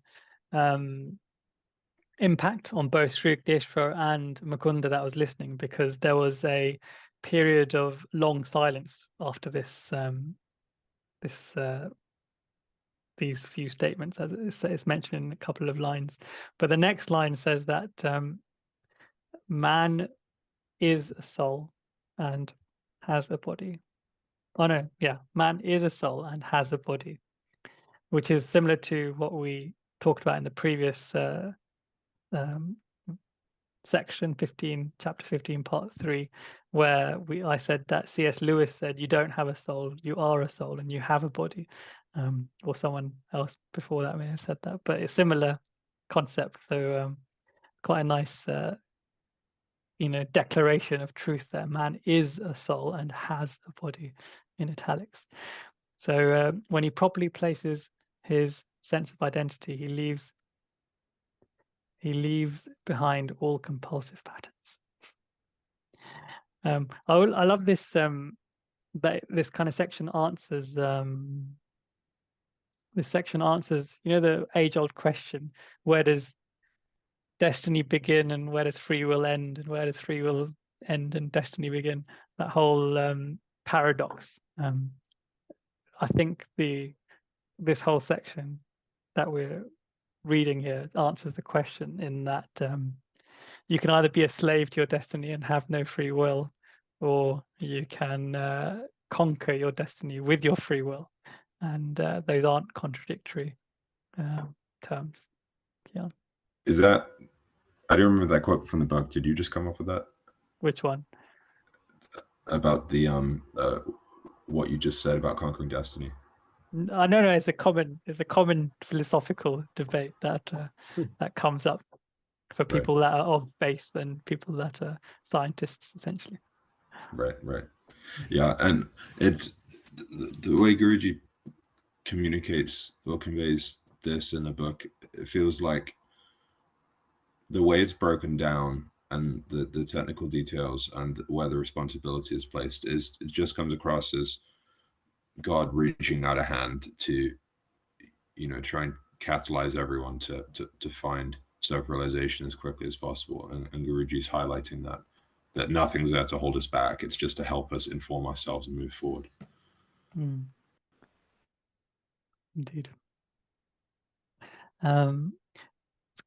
impact on both Sri Yukteswar and Mukunda that was listening, because there was a period of long silence after these few statements, as it's mentioned in a couple of lines. But the next line says that man is a soul and has a body. Oh no, yeah, man is a soul and has a body, which is similar to what we talked about in the previous section 15, chapter 15, part 3, where I said that C.S. Lewis said, you don't have a soul, you are a soul, and you have a body. Or someone else before that may have said that, but it's similar concept. So quite a nice declaration of truth there. Man is a soul and has a body, in italics. So when he properly places his sense of identity, he leaves behind all compulsive patterns. I love this. That this kind of section answers. This section answers, the age-old question: where does destiny begin, and where does free will end, and where does free will end and destiny begin? That whole paradox. I think this whole section that we're reading here answers the question, in that you can either be a slave to your destiny and have no free will, or you can conquer your destiny with your free will, and those aren't contradictory terms. Yeah. Is that, I don't remember that quote from the book. Did you just come up with that? Which one? About the what you just said about conquering destiny. No, it's a common philosophical debate that that comes up for people that are of faith and people that are scientists, essentially. Right. Yeah, and it's the way Guruji communicates or conveys this in the book. It feels like the way it's broken down and the technical details and where the responsibility is placed it just comes across as God reaching out a hand to, try and catalyze everyone to find self-realization as quickly as possible. And Guruji's highlighting that nothing's there to hold us back. It's just to help us inform ourselves and move forward. Indeed.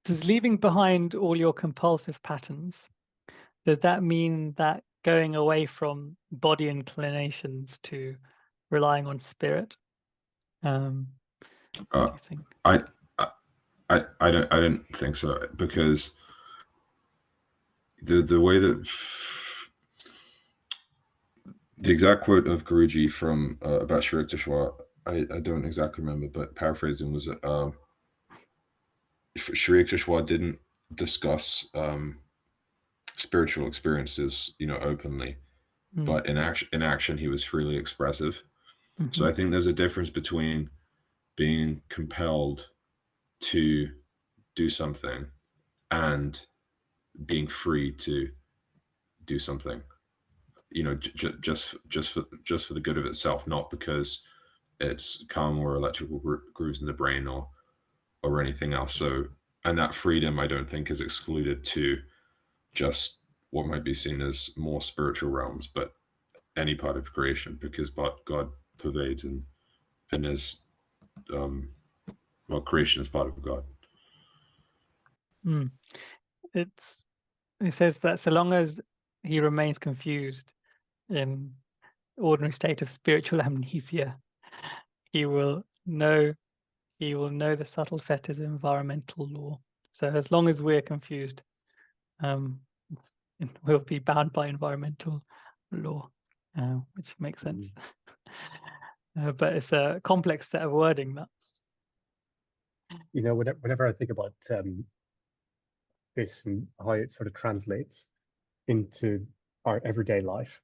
Does leaving behind all your compulsive patterns, does that mean that going away from body inclinations to relying on spirit? What do you think? I don't think so, because the way that the exact quote of Guruji from about Sri Yukteswar, I don't exactly remember, but paraphrasing was Sri Yukteswar didn't discuss spiritual experiences, openly, but in action he was freely expressive. So I think there's a difference between being compelled to do something and being free to do something, just for the good of itself, not because it's calm or electrical grooves in the brain or anything else. So, and that freedom I don't think is excluded to just what might be seen as more spiritual realms, but any part of creation, because God pervades and is creation is part of God. It says that so long as he remains confused in ordinary state of spiritual amnesia, he will know he will know the subtle fetters of environmental law. So as long as we're confused, we'll be bound by environmental law, which makes sense. But it's a complex set of wording. Whenever I think about this and how it sort of translates into our everyday life,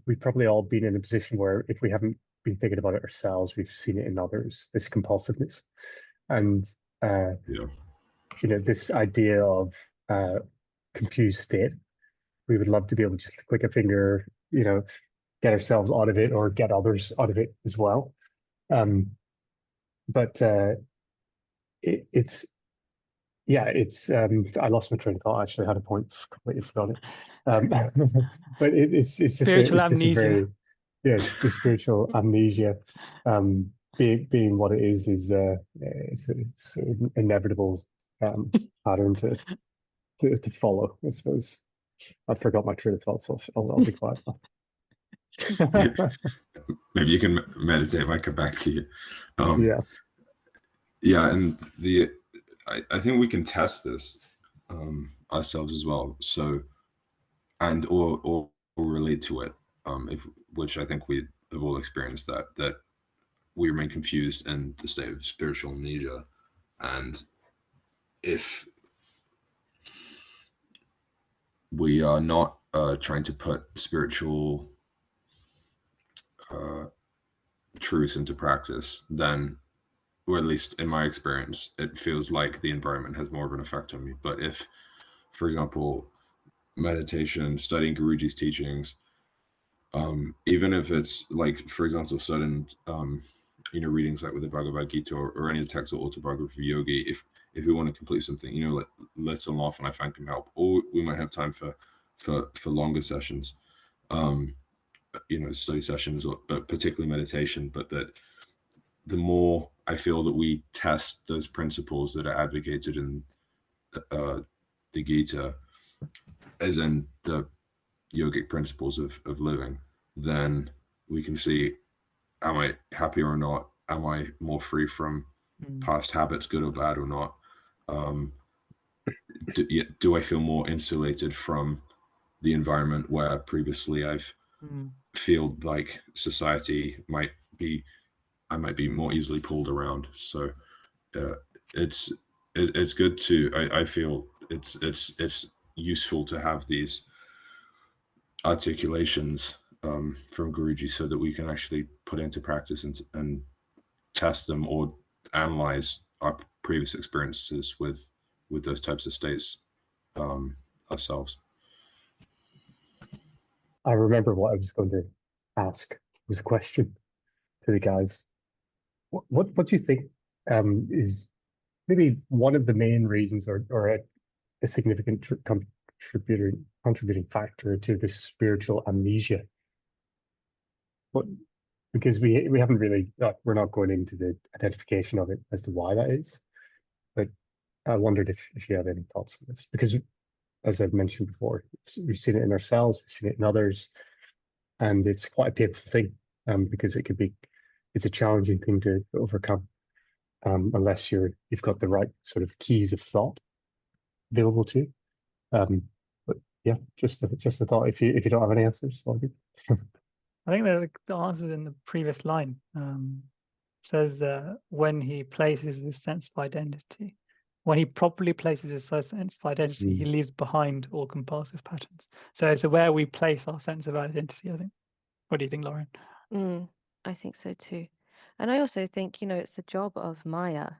we've probably all been in a position where if we haven't been thinking about it ourselves, we've seen it in others, this compulsiveness. And this idea of confused state, we would love to be able to just click a finger, get ourselves out of it or get others out of it as well. But it's I lost my train of thought. I actually had a point, completely forgot it. But it's just spiritual amnesia. Just a very, yes, the spiritual amnesia. Being what it is it's an inevitable pattern to follow, I suppose. I forgot my train of thought, so I'll be quiet now. Maybe you can meditate. I might come back to you. And I think we can test this ourselves as well. So, and or relate to it, which I think we have all experienced that we remain confused in the state of spiritual amnesia, and if we are not trying to put spiritual truth into practice, then, or at least in my experience, it feels like the environment has more of an effect on me. But if, for example, meditation, studying Guruji's teachings, even if it's like, for example, certain readings like with the Bhagavad Gita or any of the texts of Autobiography Yogi, if we want to complete something, little often I find can help. Or we might have time for longer sessions, study sessions, but particularly meditation. But that the more I feel that we test those principles that are advocated in the Gita, as in the yogic principles of living, then we can see, am I happier or not? Am I more free from past habits, good or bad or not? Do I feel more insulated from the environment where previously I've feel like society I might be more easily pulled around. So it's good to, I feel it's useful to have these articulations from Guruji so that we can actually put into practice and test them or analyze our previous experiences with those types of states ourselves. I remember what I was going to ask. It was a question to the guys. What do you think is maybe one of the main reasons or a significant contributing factor to this spiritual amnesia? Because we haven't really, we're not going into the identification of it as to why that is, but I wondered if you have any thoughts on this, because as I've mentioned before, we've seen it in ourselves, we've seen it in others, and it's quite a painful thing because it's a challenging thing to overcome unless you've got the right sort of keys of thought available to you. But yeah, just a thought. If you don't have any answers, all good. I think the answer's in the previous line. Says when he places his sense of identity, when he properly places his sense of identity, he leaves behind all compulsive patterns. So it's where we place our sense of identity, I think. What do you think, Lauren? I think so too. And I also think, it's the job of Maya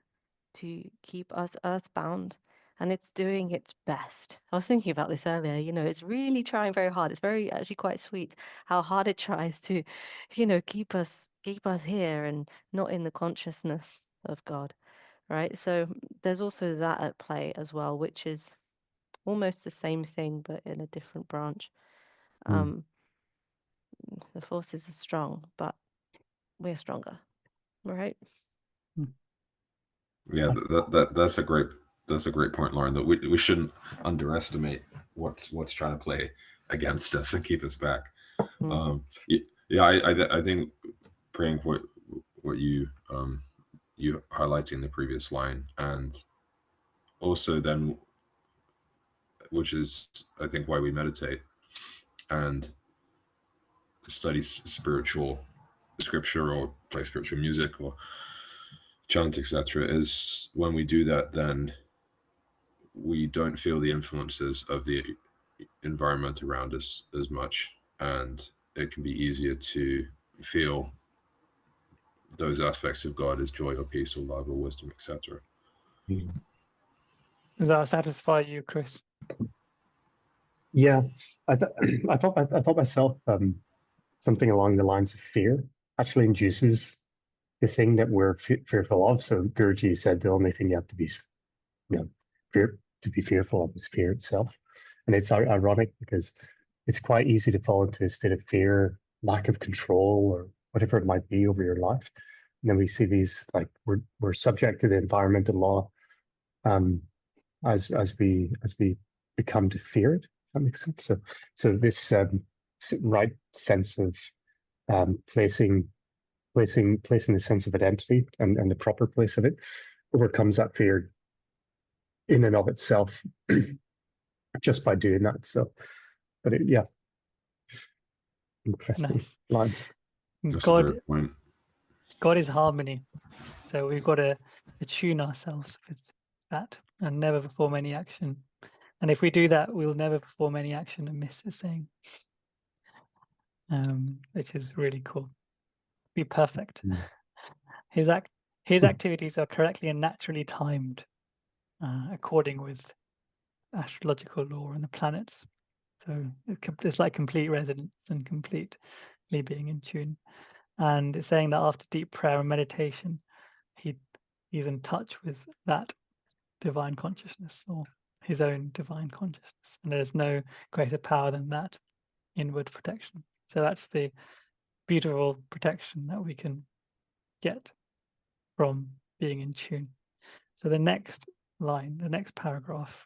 to keep us earthbound, and it's doing its best. I was thinking about this earlier, it's really trying very hard. It's very actually quite sweet how hard it tries to, keep us here and not in the consciousness of God, right? So there's also that at play as well, which is almost the same thing, but in a different branch. The forces are strong, but we're stronger, right? Yeah, that's a great point, Lauren. That we shouldn't underestimate what's trying to play against us and keep us back. I think praying what you you highlighting the previous line, and also then, which is I think why we meditate and study spiritual scripture or play spiritual music or chant, etc., is when we do that, then we don't feel the influences of the environment around us as much, and it can be easier to feel those aspects of God as joy or peace or love or wisdom, etc. Does that satisfy you, Chris? Yeah, I thought myself something along the lines of fear actually induces the thing that we're fearful of. So Guruji said the only thing you have to be, to be fearful of is fear itself. And it's ironic because it's quite easy to fall into a state of fear, lack of control, or whatever it might be over your life. And then we see these, like, we're subject to the environmental law as we become to fear it. If that makes sense. So this right sense of placing the sense of identity and the proper place of it overcomes that fear in and of itself just by doing that. So, but yeah, interesting Nice. lines. That's a great point. God is harmony, so we've got to attune ourselves with that and never perform any action. And if we do that, we'll never perform any action and miss a thing, which is really cool. Be perfect. His activities are correctly and naturally timed, according with astrological law and the planets. So it's like complete resonance and completely being in tune. And it's saying that after deep prayer and meditation, he's in touch with that divine consciousness or his own divine consciousness. And there's no greater power than that inward protection. So that's the beautiful protection that we can get from being in tune. So the next line, the next paragraph,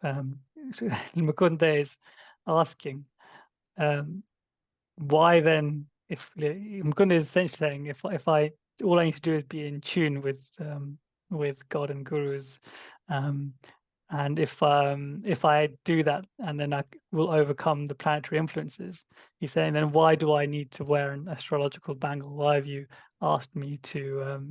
Mukunda is asking, why then, if Mukunda is essentially saying, if I all I need to do is be in tune with God and gurus, and if I do that, and then I will overcome the planetary influences. He's saying, then why do I need to wear an astrological bangle? Why have you asked me to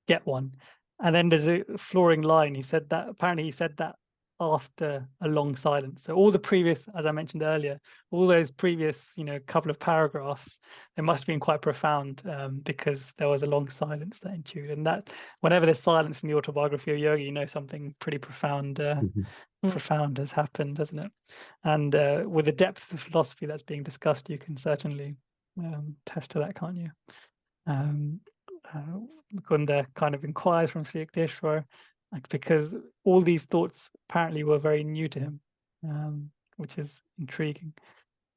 get one? And then there's a flooring line. He said that after a long silence. So all the previous, as I mentioned earlier, all those previous, couple of paragraphs, they must have been quite profound, because there was a long silence that ensued. And that whenever there's silence in the autobiography of Yogi, something pretty profound profound has happened, doesn't it? And with the depth of philosophy that's being discussed, you can certainly test to that, can't you? Mukunda kind of inquires from Sri Yukteswar, because all these thoughts apparently were very new to him, which is intriguing.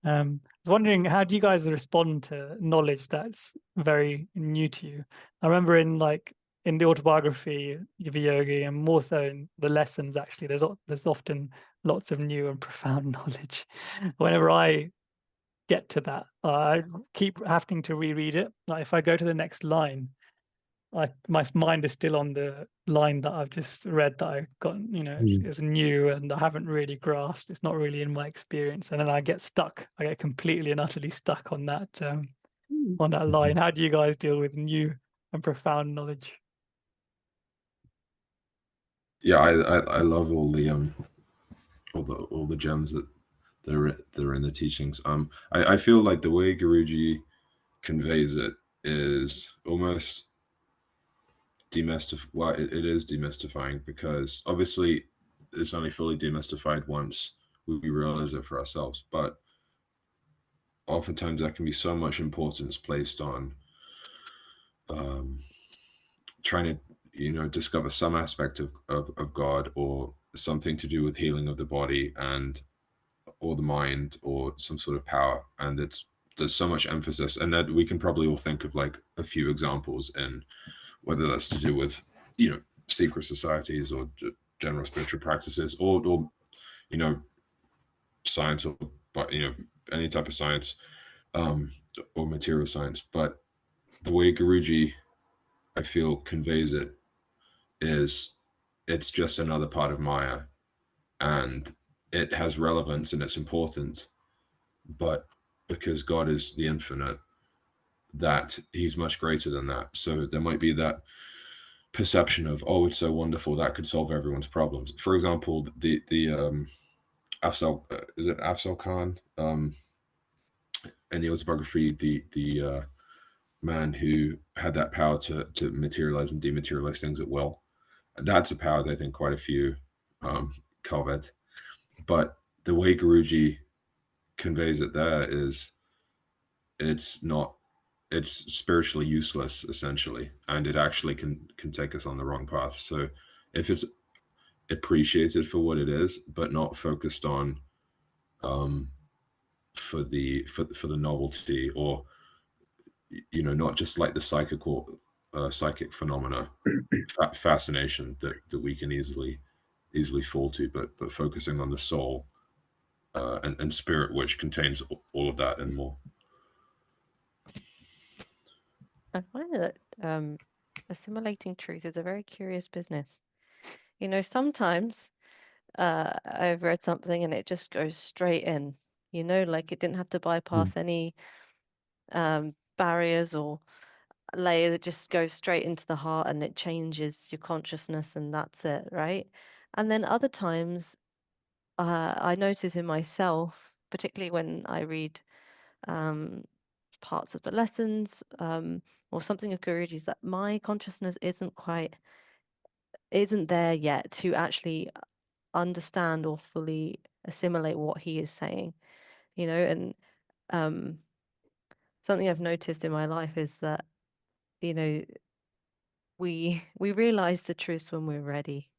I was wondering, how do you guys respond to knowledge that's very new to you? I remember in the autobiography of Yogi, and more so in the lessons, actually, there's often lots of new and profound knowledge. Whenever I get to that, I keep having to reread it. Like if I go to the next line, my mind is still on the line that I've just read, that I got, is new and I haven't really grasped. It's not really in my experience, and then I get stuck. I get completely and utterly stuck on that line. How do you guys deal with new and profound knowledge? Yeah, I love all the gems that are in the teachings. I feel like the way Guruji conveys it is almost it is demystifying, because obviously it's only fully demystified once we realize it for ourselves, but oftentimes there can be so much importance placed on trying to discover some aspect of God, or something to do with healing of the body or the mind, or some sort of power, and there's so much emphasis, and that we can probably all think of like a few examples, in whether that's to do with secret societies or general spiritual practices, or science, or any type of science, or material science. But the way Guruji, I feel, conveys it is it's just another part of Maya, and it has relevance and it's important, but because God is the infinite, that he's much greater than that. So there might be that perception of, oh, it's so wonderful, that could solve everyone's problems. For example, the Afzal, is it Afzal Khan, in the autobiography, the man who had that power to materialize and dematerialize things at will. That's a power that I think quite a few covet. But the way Guruji conveys it there is, it's spiritually useless, essentially, and it actually can take us on the wrong path. So if it's appreciated for what it is, but not focused on for the novelty, or not just like the psychic phenomena fascination that we can easily fall to, but focusing on the soul and spirit, which contains all of that and more. I find that assimilating truth is a very curious business. Sometimes I've read something and it just goes straight in, like it didn't have to bypass any barriers or layers. It just goes straight into the heart and it changes your consciousness, and that's it, right? And then other times I notice in myself, particularly when I read parts of the lessons or something of Guruji's, that my consciousness isn't there yet to actually understand or fully assimilate what he is saying, and something I've noticed in my life is that we realize the truth when we're ready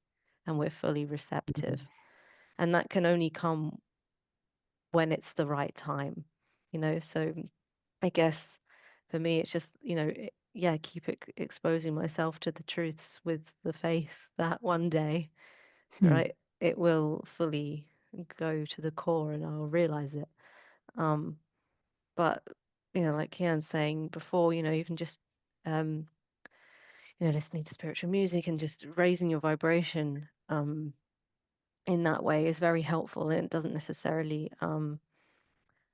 and we're fully receptive, and that can only come when it's the right time, so I guess for me it's just keep exposing myself to the truths with the faith that one day right, it will fully go to the core and I'll realize it. But like Cian's saying before, even just listening to spiritual music and just raising your vibration in that way is very helpful, and it doesn't necessarily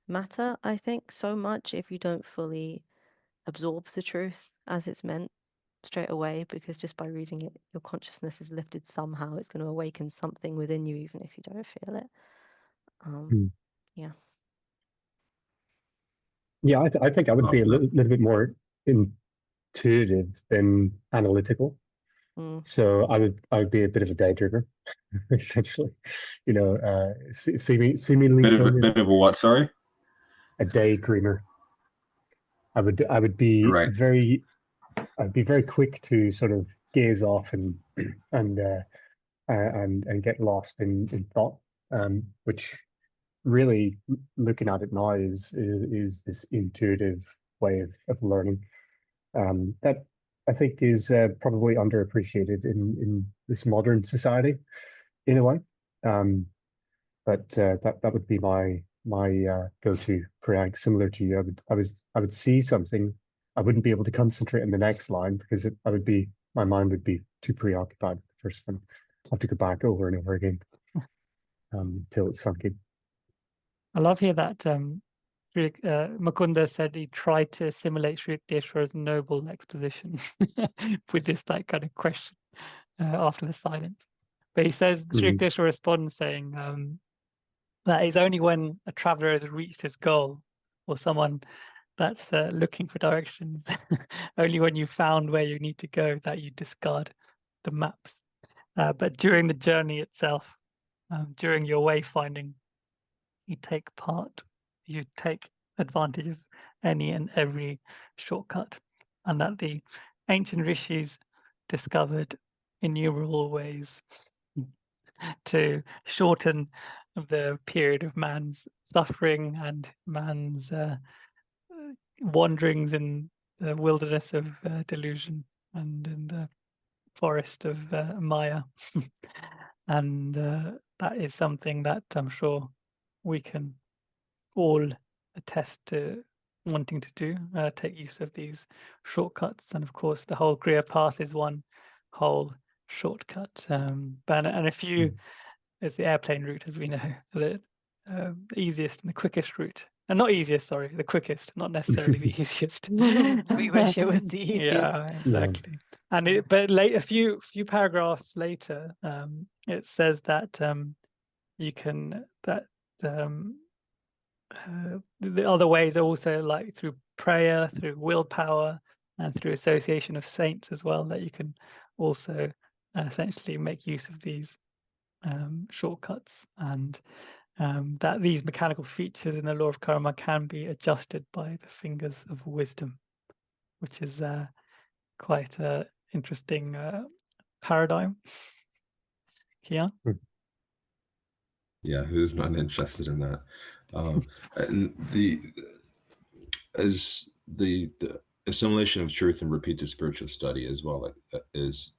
matter, I think, so much if you don't fully absorb the truth as it's meant straight away, because just by reading it, your consciousness is lifted somehow. It's going to awaken something within you, even if you don't feel it. Yeah, I think I would be a little bit more intuitive than analytical. So I would be a bit of a daydreamer, essentially. Seemingly bit of a what? Sorry, a daydreamer. I would be right. I'd be very quick to sort of gaze off and get lost in thought, which really, looking at it now, is this intuitive way of learning that I think is probably underappreciated in this modern society in a way. But that would be my go-to, Priyank. Similar to you, I would see something, I wouldn't be able to concentrate on the next line because my mind would be too preoccupied with the first one. I have to go back over and over again until it's sunk in. I love here that Mukunda said he tried to assimilate Sri Yukteswar's noble exposition with this kind of question after the silence. But he says Sri Yukteswar responds saying that it's only when a traveler has reached his goal, or someone that's looking for directions, only when you found where you need to go, that you discard the maps. But during the journey itself, during your wayfinding, you take advantage of any and every shortcut, and that the ancient rishis discovered innumerable ways to shorten the period of man's suffering and man's wanderings in the wilderness of delusion and in the forest of Maya. And that is something that I'm sure we can all attest to wanting to do, take use of these shortcuts. And of course, the whole Griya path is one whole shortcut. And if you, it's the airplane route, as we know, the easiest and the quickest route. And not easiest, sorry, the quickest, not necessarily the easiest. We wish it was the easiest. Yeah, exactly. And but a few paragraphs later, it says that you can the other ways are also like through prayer, through willpower, and through association of saints as well, that you can also essentially make use of these shortcuts, and that these mechanical features in the law of karma can be adjusted by the fingers of wisdom, which is quite an interesting paradigm. Cian? Yeah, who's not interested in that? And the assimilation of truth and repeated spiritual study as well is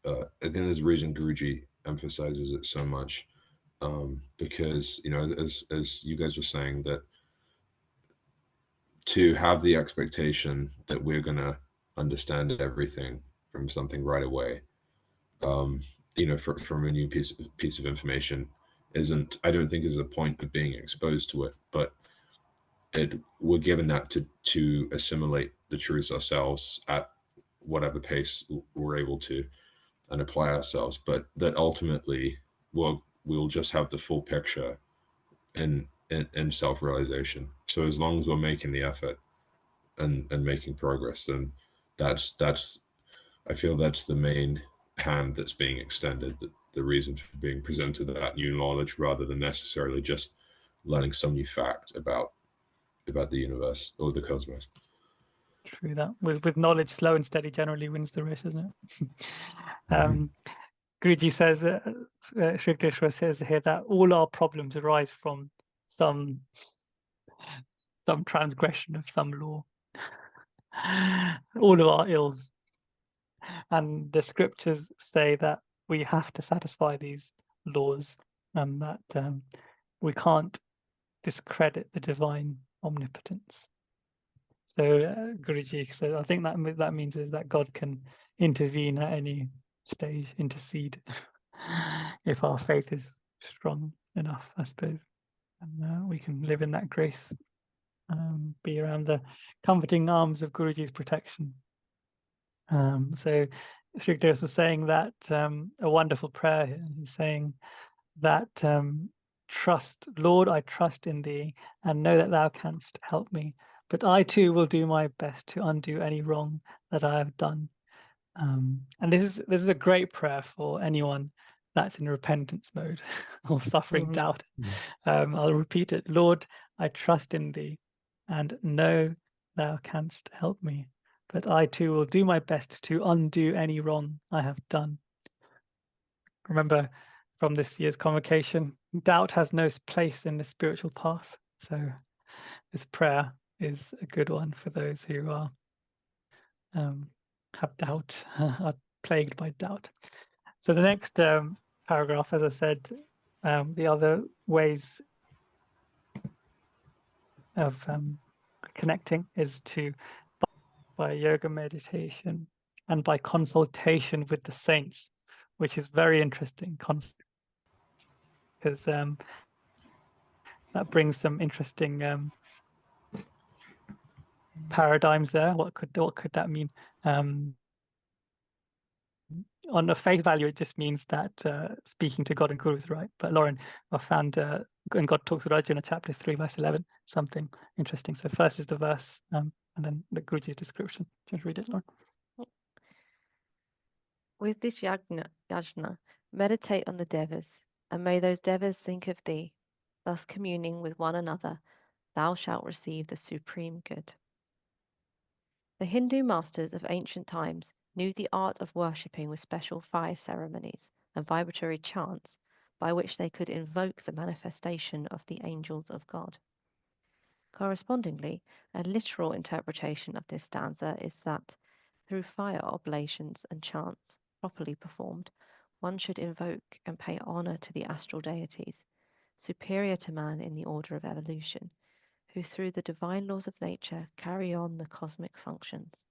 I think there's a reason Guruji emphasizes it so much, because as you guys were saying, that to have the expectation that we're gonna understand everything from something right away, from a new piece of information, I don't think is a point of being exposed to it, but we're given that to assimilate the truths ourselves at whatever pace we're able to, and apply ourselves, but that ultimately we'll just have the full picture in self-realization. So as long as we're making the effort and making progress, then that's I feel that's the main hand that's being extended, the reason for being presented that new knowledge, rather than necessarily just learning some new fact about the universe or the cosmos. True that. With knowledge, slow and steady generally wins the race, isn't it? Guruji says, Sri Yukteswar says here that all our problems arise from some transgression of some law. All of our ills. And the scriptures say that we have to satisfy these laws, and that we can't discredit the divine omnipotence. So Guruji said, I think that means is that God can intervene at any stage, intercede, if our faith is strong enough, I suppose, and we can live in that grace, be around the comforting arms of Guruji's protection. So Sri Yukteswar was saying that a wonderful prayer here. He's saying that trust, Lord, I trust in thee and know that thou canst help me, but I too will do my best to undo any wrong that I have done. And this is a great prayer for anyone that's in repentance mode or suffering doubt. I'll repeat it. Lord, I trust in thee and know thou canst help me, but I too will do my best to undo any wrong I have done. Remember from this year's convocation, doubt has no place in the spiritual path. So this prayer is a good one for those who are have doubt, are plagued by doubt. So the next paragraph, as I said, the other ways of connecting is by yoga meditation and by consultation with the saints, which is very interesting because that brings some interesting paradigms there. What could that mean? On the face value, it just means that speaking to God and Guru is right. But Lauren, I found and God talks with Arjuna, chapter 3, verse 11, something interesting. So first is the verse, and then the Guruji's description. Do you want to read it, Lauren? With this yajna, meditate on the devas, and may those devas think of thee. Thus communing with one another, thou shalt receive the supreme good. The Hindu masters of ancient times knew the art of worshipping with special fire ceremonies and vibratory chants by which they could invoke the manifestation of the angels of God. Correspondingly, a literal interpretation of this stanza is that through fire oblations and chants, properly performed, one should invoke and pay honor to the astral deities, superior to man in the order of evolution, who through the divine laws of nature carry on the cosmic functions.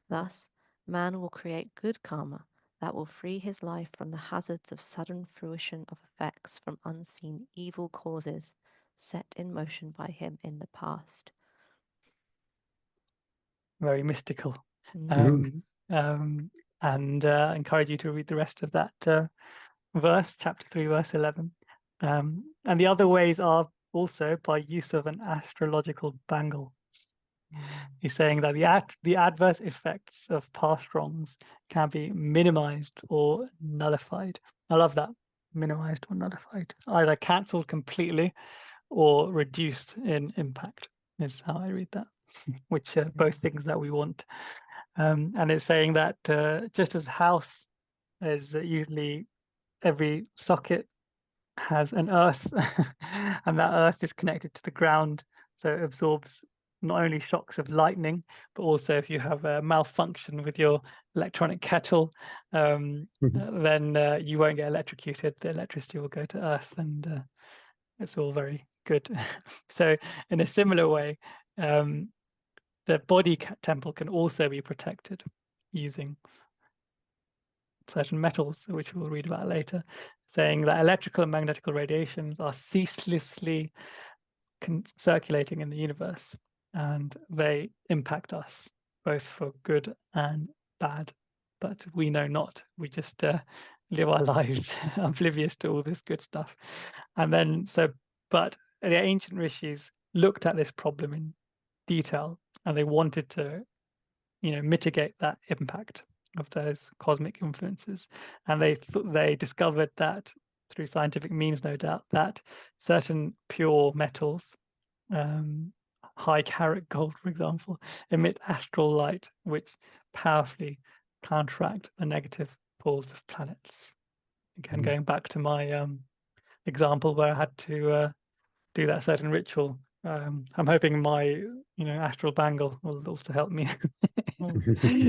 Thus, man will create good karma that will free his life from the hazards of sudden fruition of effects from unseen evil causes set in motion by him in the past. Very mystical. Mm. And I encourage you to read the rest of that verse, chapter 3, verse 11. And the other ways are also by use of an astrological bangle. He's saying that the adverse effects of past wrongs can be minimized or nullified. I love that. Minimized or nullified. Either cancelled completely or reduced in impact is how I read that, which are both things that we want. And it's saying that just as house is usually every socket has an earth and that earth is connected to the ground, so it absorbs not only shocks of lightning, but also if you have a malfunction with your electronic kettle, then you won't get electrocuted. The electricity will go to earth, and it's all very good. So in a similar way, the body temple can also be protected using certain metals, which we'll read about later, saying that electrical and magnetical radiations are ceaselessly circulating in the universe, and they impact us both for good and bad, but we know not. We just live our lives oblivious to all this good stuff. And then but the ancient rishis looked at this problem in detail, and they wanted to mitigate that impact of those cosmic influences, and they discovered that through scientific means, no doubt, that certain pure metals, high carat gold, for example, emit astral light, which powerfully counteract the negative poles of planets. Again, going back to my example where I had to do that certain ritual, I'm hoping my astral bangle will also help me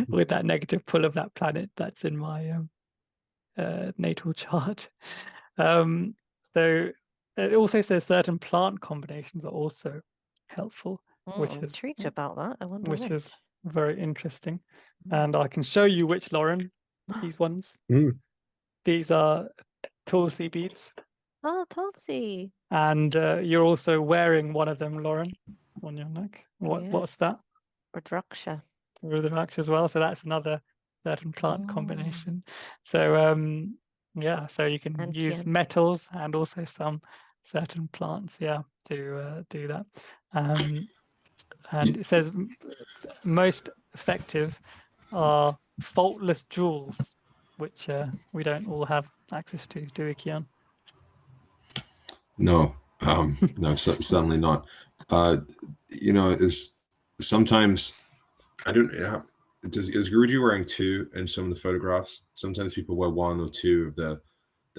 with that negative pull of that planet that's in my natal chart. So it also says certain plant combinations are also helpful, which is intrigued about that. I wonder which is very interesting. And I can show you which, Lauren. These ones. These are Tulsi beads. Oh, Tulsi. And you're also wearing one of them, Lauren, on your neck. What's that? Rudraksha. Rudraksha as well. So that's another certain plant combination. So yeah, so you can use Cian. metals and also some certain plants, to do that. And it says most effective are faultless jewels, which we don't all have access to, do we, Cian? No, no, certainly not. Is sometimes I don't. Is Guruji wearing two in some of the photographs? Sometimes people wear one or two of the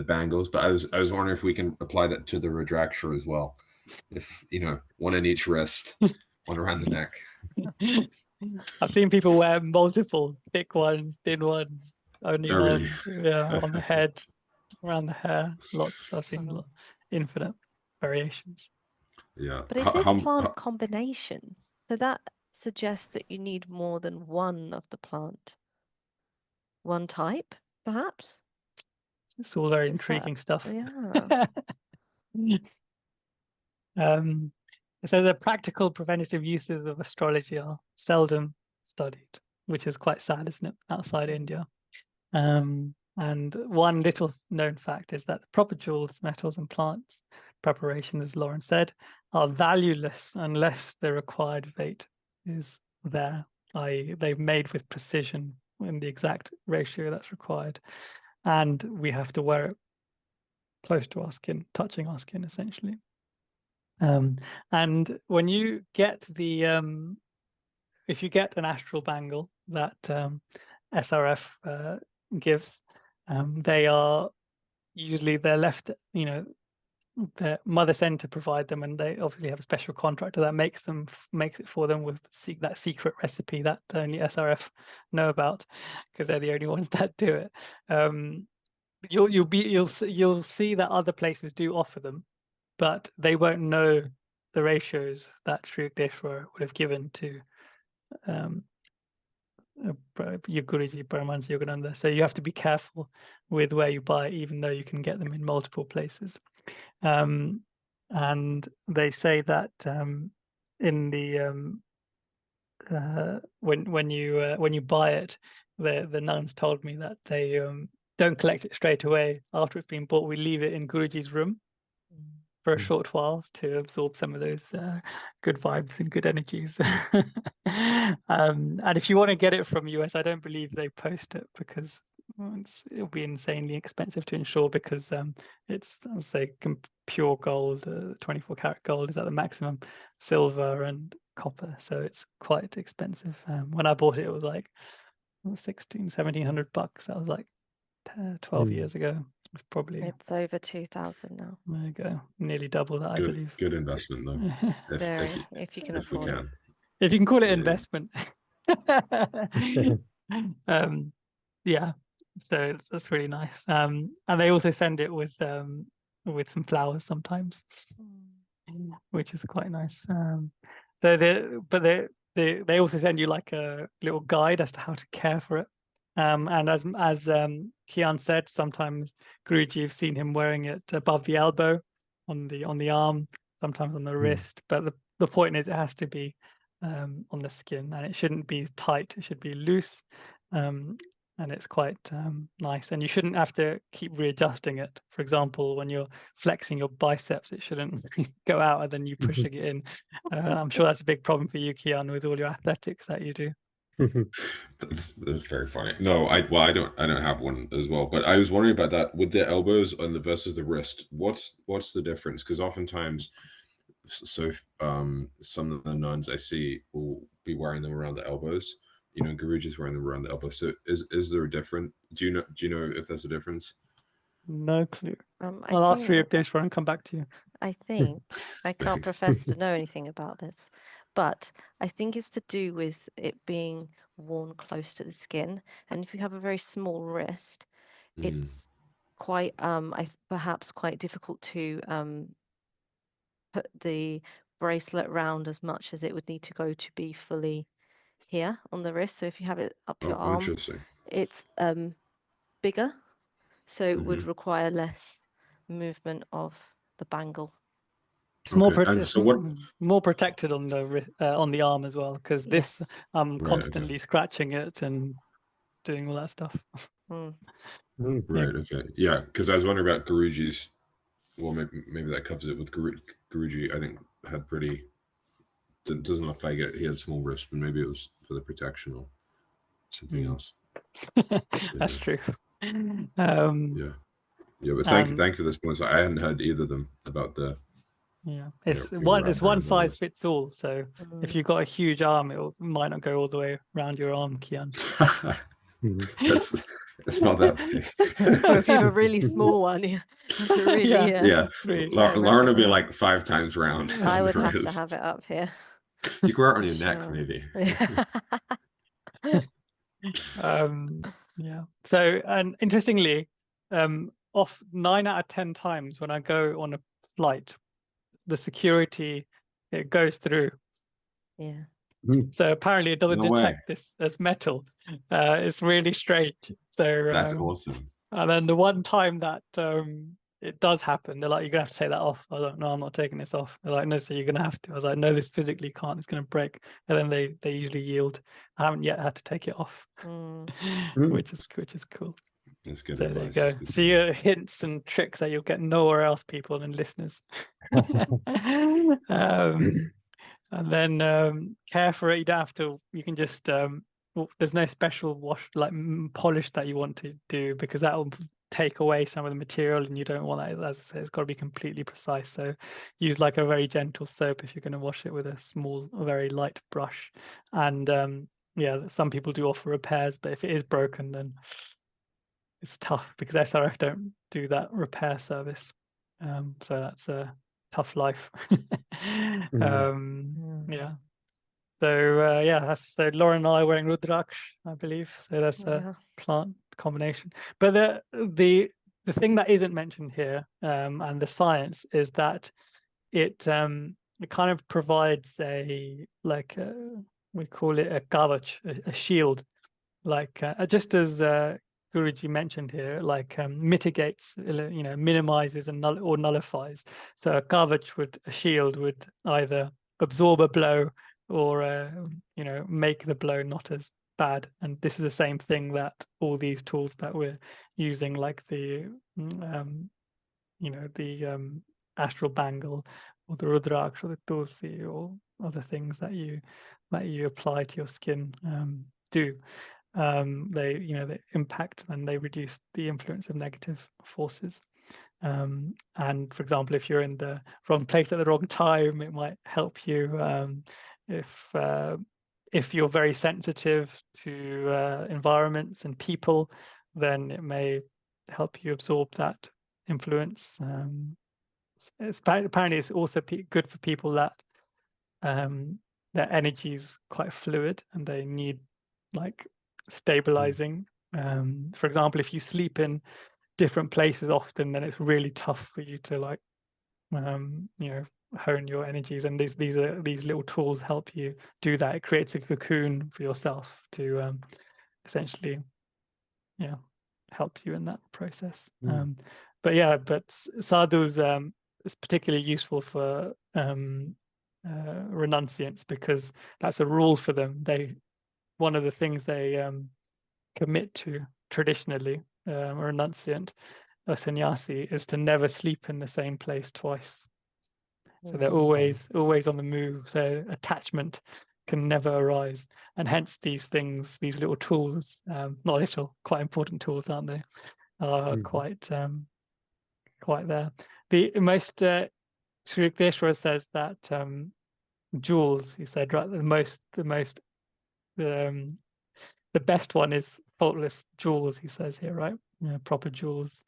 bangles, but I was wondering if we can apply that to the Rudraksha as well. If one in each wrist, one around the neck. I've seen people wear multiple, thick ones, thin ones, only on really? on the head, around the hair. Lots. I've seen infinite variations. Yeah, but it says plant combinations, so that suggests that you need more than one of the plant, one type, perhaps. It's all very intriguing stuff. Yeah. So the practical preventative uses of astrology are seldom studied, which is quite sad, isn't it, outside India? And one little known fact is that the proper jewels, metals, and plants preparation, as Lauren said, are valueless unless the required weight is there, i.e. they're made with precision in the exact ratio that's required. And we have to wear it close to our skin, touching our skin, essentially. And when you get if you get an astral bangle that SRF gives, they're left, the mother sent to provide them, and they obviously have a special contractor that makes it for them with that secret recipe that only SRF know about, because they're the only ones that do it. You'll see that other places do offer them, but they won't know the ratios that Sri Yukteswar would have given to your Guruji, Paramahansa Yogananda. So you have to be careful with where you buy, even though you can get them in multiple places. And they say that in the when you buy it, the nuns told me that they don't collect it straight away after it's been bought. We leave it in Guruji's room for a short while to absorb some of those good vibes and good energies. And if you want to get it from US, I don't believe they post it, because it'll be insanely expensive to insure, because it's, I'll say, pure gold, 24 karat gold is at the maximum, silver and copper, so it's quite expensive. When I bought it, it was like $1,700. That was like 12 years ago. It's probably, it's over 2,000 now. There you go, nearly double that, I believe. Good investment though. If you can afford we it. can. If you can call it investment. Yeah, so that's really nice. And they also send it with some flowers sometimes, which is quite nice. So they also send you like a little guide as to how to care for it. And as Cian said, sometimes Guruji, you've seen him wearing it above the elbow, on the arm, sometimes on the wrist. But the point is, it has to be on the skin, and it shouldn't be tight. It should be loose, and it's quite nice. And you shouldn't have to keep readjusting it. For example, when you're flexing your biceps, it shouldn't go out and then you pushing it in. I'm sure that's a big problem for you, Cian, with all your athletics that you do. That's very funny. No, I don't have one as well, but I was wondering about that with the elbows and the versus the wrist. What's the difference? Because oftentimes, so some of the nuns I see will be wearing them around the elbows. You know, Guruji's wearing them around the elbows. So is there a difference? Do you know if there's a difference? No clue. I'll ask Sri Yukteswar and come back to you. I think I can't profess to know anything about this, but I think it's to do with it being worn close to the skin. And if you have a very small wrist, it's quite perhaps quite difficult to put the bracelet around as much as it would need to go to be fully here on the wrist. So if you have it up your arm, it's bigger, so it would require less movement of the bangle. It's more protected on the arm as well, because this I'm constantly scratching it and doing all that stuff. Right. Okay. Yeah, because I was wondering about Guruji's. Well, maybe that covers it with Guruji. I think had pretty. Doesn't look like it. He had small wrist, but maybe it was for the protection or something else. That's true. But thank you for this point. So I hadn't heard either of them about the. Yeah, it's one size fits all. So if you've got a huge arm, it might not go all the way around your arm, Cian. It's not that big. Or if you have a really small one, Lauren would be like 5 times round. I would have to have it up here. You can wear it on your neck, maybe. So, and interestingly, off 9 out of 10 times when I go on a flight, the security, it goes through. Yeah. So apparently it doesn't detect this as metal. It's really strange. So that's awesome. And then the one time that it does happen, they're like, "You're gonna have to take that off." I was like, "No, I'm not taking this off." They're like, "No, so you're gonna have to." I was like, "No, this physically can't. It's gonna break." And then they usually yield. I haven't yet had to take it off, which is cool. It's good. So advice. there you go. See your hints and tricks that you'll get nowhere else, people and listeners. And then care for it. You don't have to. You can just. There's no special wash like polish that you want to do, because that will take away some of the material, and you don't want that. As I say, it's got to be completely precise. So use like a very gentle soap if you're going to wash it with a very light brush. And some people do offer repairs, but if it is broken, then it's tough, because SRF don't do that repair service. So that's a tough life. So Lauren and I are wearing Rudraksh, I believe. So that's a plant combination. But the thing that isn't mentioned here, and the science, is that it it kind of provides we call it a kavach, a shield, like just as Guruji mentioned here, like mitigates, minimizes and or nullifies. So a shield would either absorb a blow or make the blow not as bad. And this is the same thing that all these tools that we're using, like the astral bangle or the rudraksh or the tulsi or other things that you apply to your skin do. They impact and they reduce the influence of negative forces. And for example, if you're in the wrong place at the wrong time, it might help you. If you're very sensitive to environments and people, then it may help you absorb that influence. Apparently, it's also good for people that their energy is quite fluid and they need like stabilizing. For example, if you sleep in different places often, then it's really tough for you to like hone your energies, and these little tools help you do that. It creates a cocoon for yourself to essentially help you in that process. But sadhus is particularly useful for renunciants, because that's a rule for them. One of the things they commit to traditionally, a renunciant, a sannyasi, is to never sleep in the same place twice. So they're always on the move. So attachment can never arise, and hence these little tools, not little, quite important tools, aren't they? Are quite there. The most Sri Yukteswar says that jewels, he said, right, the best one is faultless jewels, he says here, right? Proper jewels.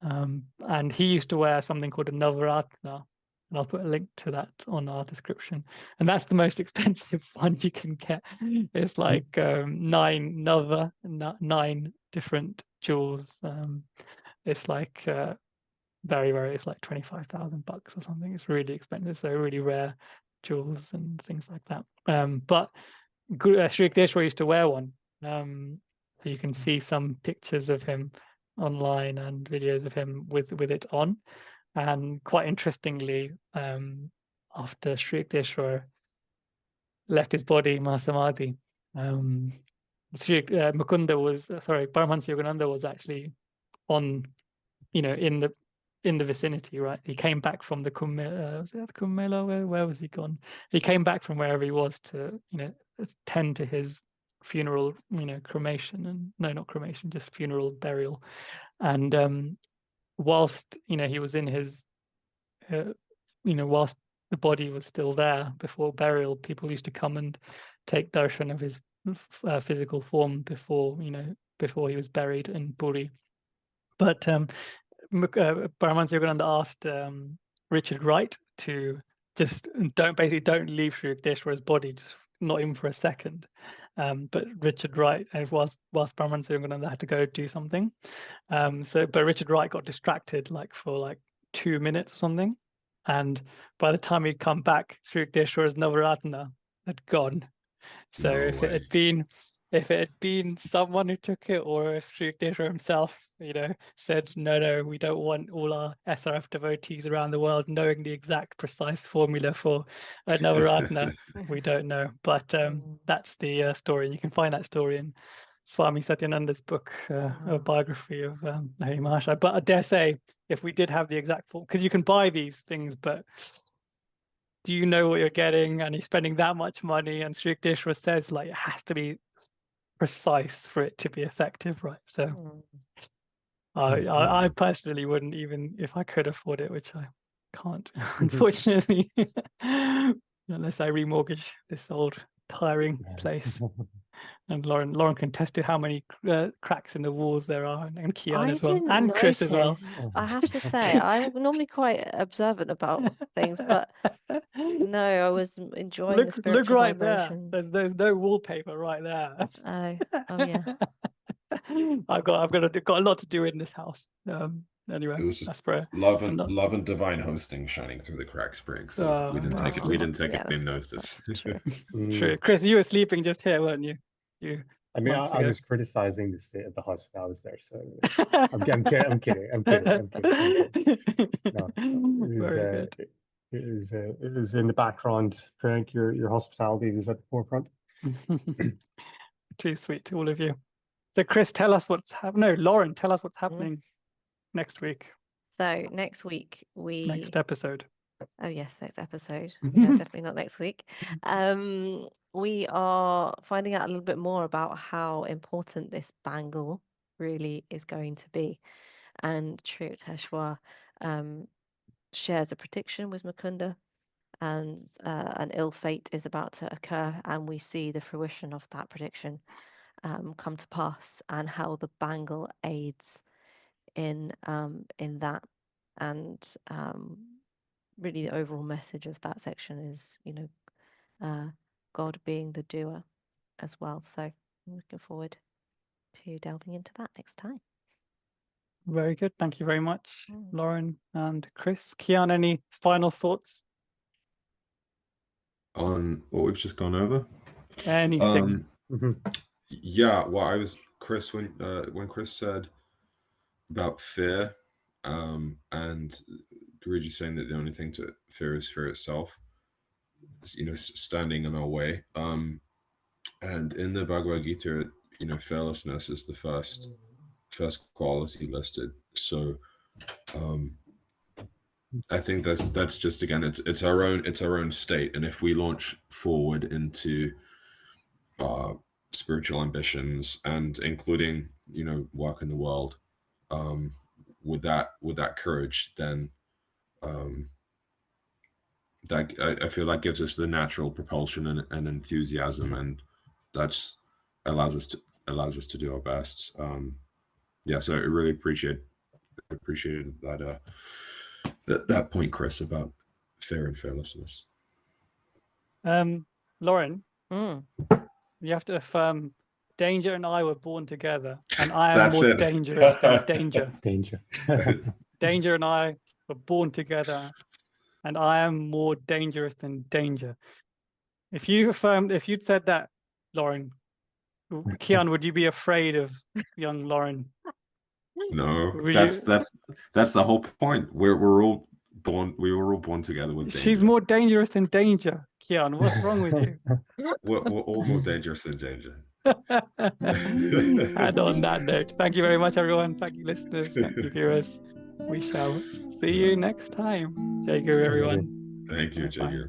And he used to wear something called a navaratna, and I'll put a link to that on our description. And that's the most expensive one you can get. It's like 9 different jewels. It's like very, very, it's like $25,000 or something. It's really expensive. So really rare jewels and things like that. But Sri Yukteswar used to wear one. So you can see some pictures of him online and videos of him with it on. And quite interestingly, after Sri Yukteswar left his body, Mahasamadhi, Paramahansa Yogananda was actually on, in the vicinity, right? He came back from the Kumbh Mela. Was it the Kumbh Mela? Where was he gone? He came back from wherever he was to, attend to his funeral, cremation, and no, not cremation, just funeral burial. And whilst he was in his, whilst the body was still there before burial, people used to come and take darshan of his physical form before he was buried in Puri. But Paramahansa Yogananda asked Richard Wright to just don't leave Sri Yukteswar's body, just not even for a second. But Richard Wright, whilst Paramahansa Yogananda had to go do something, but Richard Wright got distracted for 2 minutes or something, and by the time he'd come back, Sri Yukteswar's Navaratna had gone. So if it had been someone who took it, or if Sri Yukteswar himself, said, no, we don't want all our SRF devotees around the world knowing the exact precise formula for a Navaratna, we don't know. But that's the story. You can find that story in Swami Satyananda's book, a biography of Hari Mahashaya. But I dare say, if we did have the exact form, because you can buy these things, but do you know what you're getting? And he's spending that much money, and Sri Yukteswar says it has to be precise for it to be effective, right? So I personally wouldn't, even if I could afford it, which I can't, unfortunately, unless I remortgage this old tiring place. And Lauren can test to how many cracks in the walls there are, and Cian as well, and Chris as well. I have to say, I'm normally quite observant about things, but no, I was enjoying the spiritual look right vibrations. there. There's no wallpaper right there. Oh yeah. I've got a lot to do in this house. Anyway, It was just that's prayer. love I'm not- and divine hosting shining through the crack springs. So we didn't take it. We didn't take it in notice. True. True. Chris, you were sleeping just here, weren't you? I mean, months I ago. was criticizing the state of the house when I was there, so I'm kidding. No, Very good. it was in the background. Frank, your hospitality was at the forefront. Too sweet to all of you. So, Chris, tell us what's happening. No, Lauren, tell us what's happening next week. So next week Next episode. Oh yes, next episode. Yeah, definitely not next week. We are finding out a little bit more about how important this bangle really is going to be. And Sri Yukteswar shares a prediction with Mukunda, and an ill fate is about to occur, and we see the fruition of that prediction come to pass, and how the bangle aids in that. And really the overall message of that section is, God being the doer as well. So I'm looking forward to delving into that next time. Very good. Thank you very much, Lauren and Chris. Cian, any final thoughts? On what we've just gone over? Anything. Yeah, well, Chris, when Chris said about fear, and Guruji saying that the only thing to fear is fear itself, standing in our way. And in the Bhagavad Gita, fearlessness is the first quality listed. So I think that's just, again, it's our own state. And if we launch forward into spiritual ambitions, and including work in the world, with that courage, then that I feel that gives us the natural propulsion and enthusiasm, and that's allows us to do our best. So I really appreciated that point, Chris, about fear and fearlessness. Lauren, you have to affirm danger and I were born together, and I am more dangerous than danger. Danger and I were born together, and I am more dangerous than danger. If you'd said that, Lauren, Cian, would you be afraid of young Lauren? No, that's the whole point. We were all born together with danger. She's more dangerous than danger, Cian. What's wrong with you? We're all more dangerous than danger. And on that note, thank you very much, everyone. Thank you, listeners. Thank you, viewers. We shall see you next time. Jai Guru, everyone. Thank you, Jai Guru.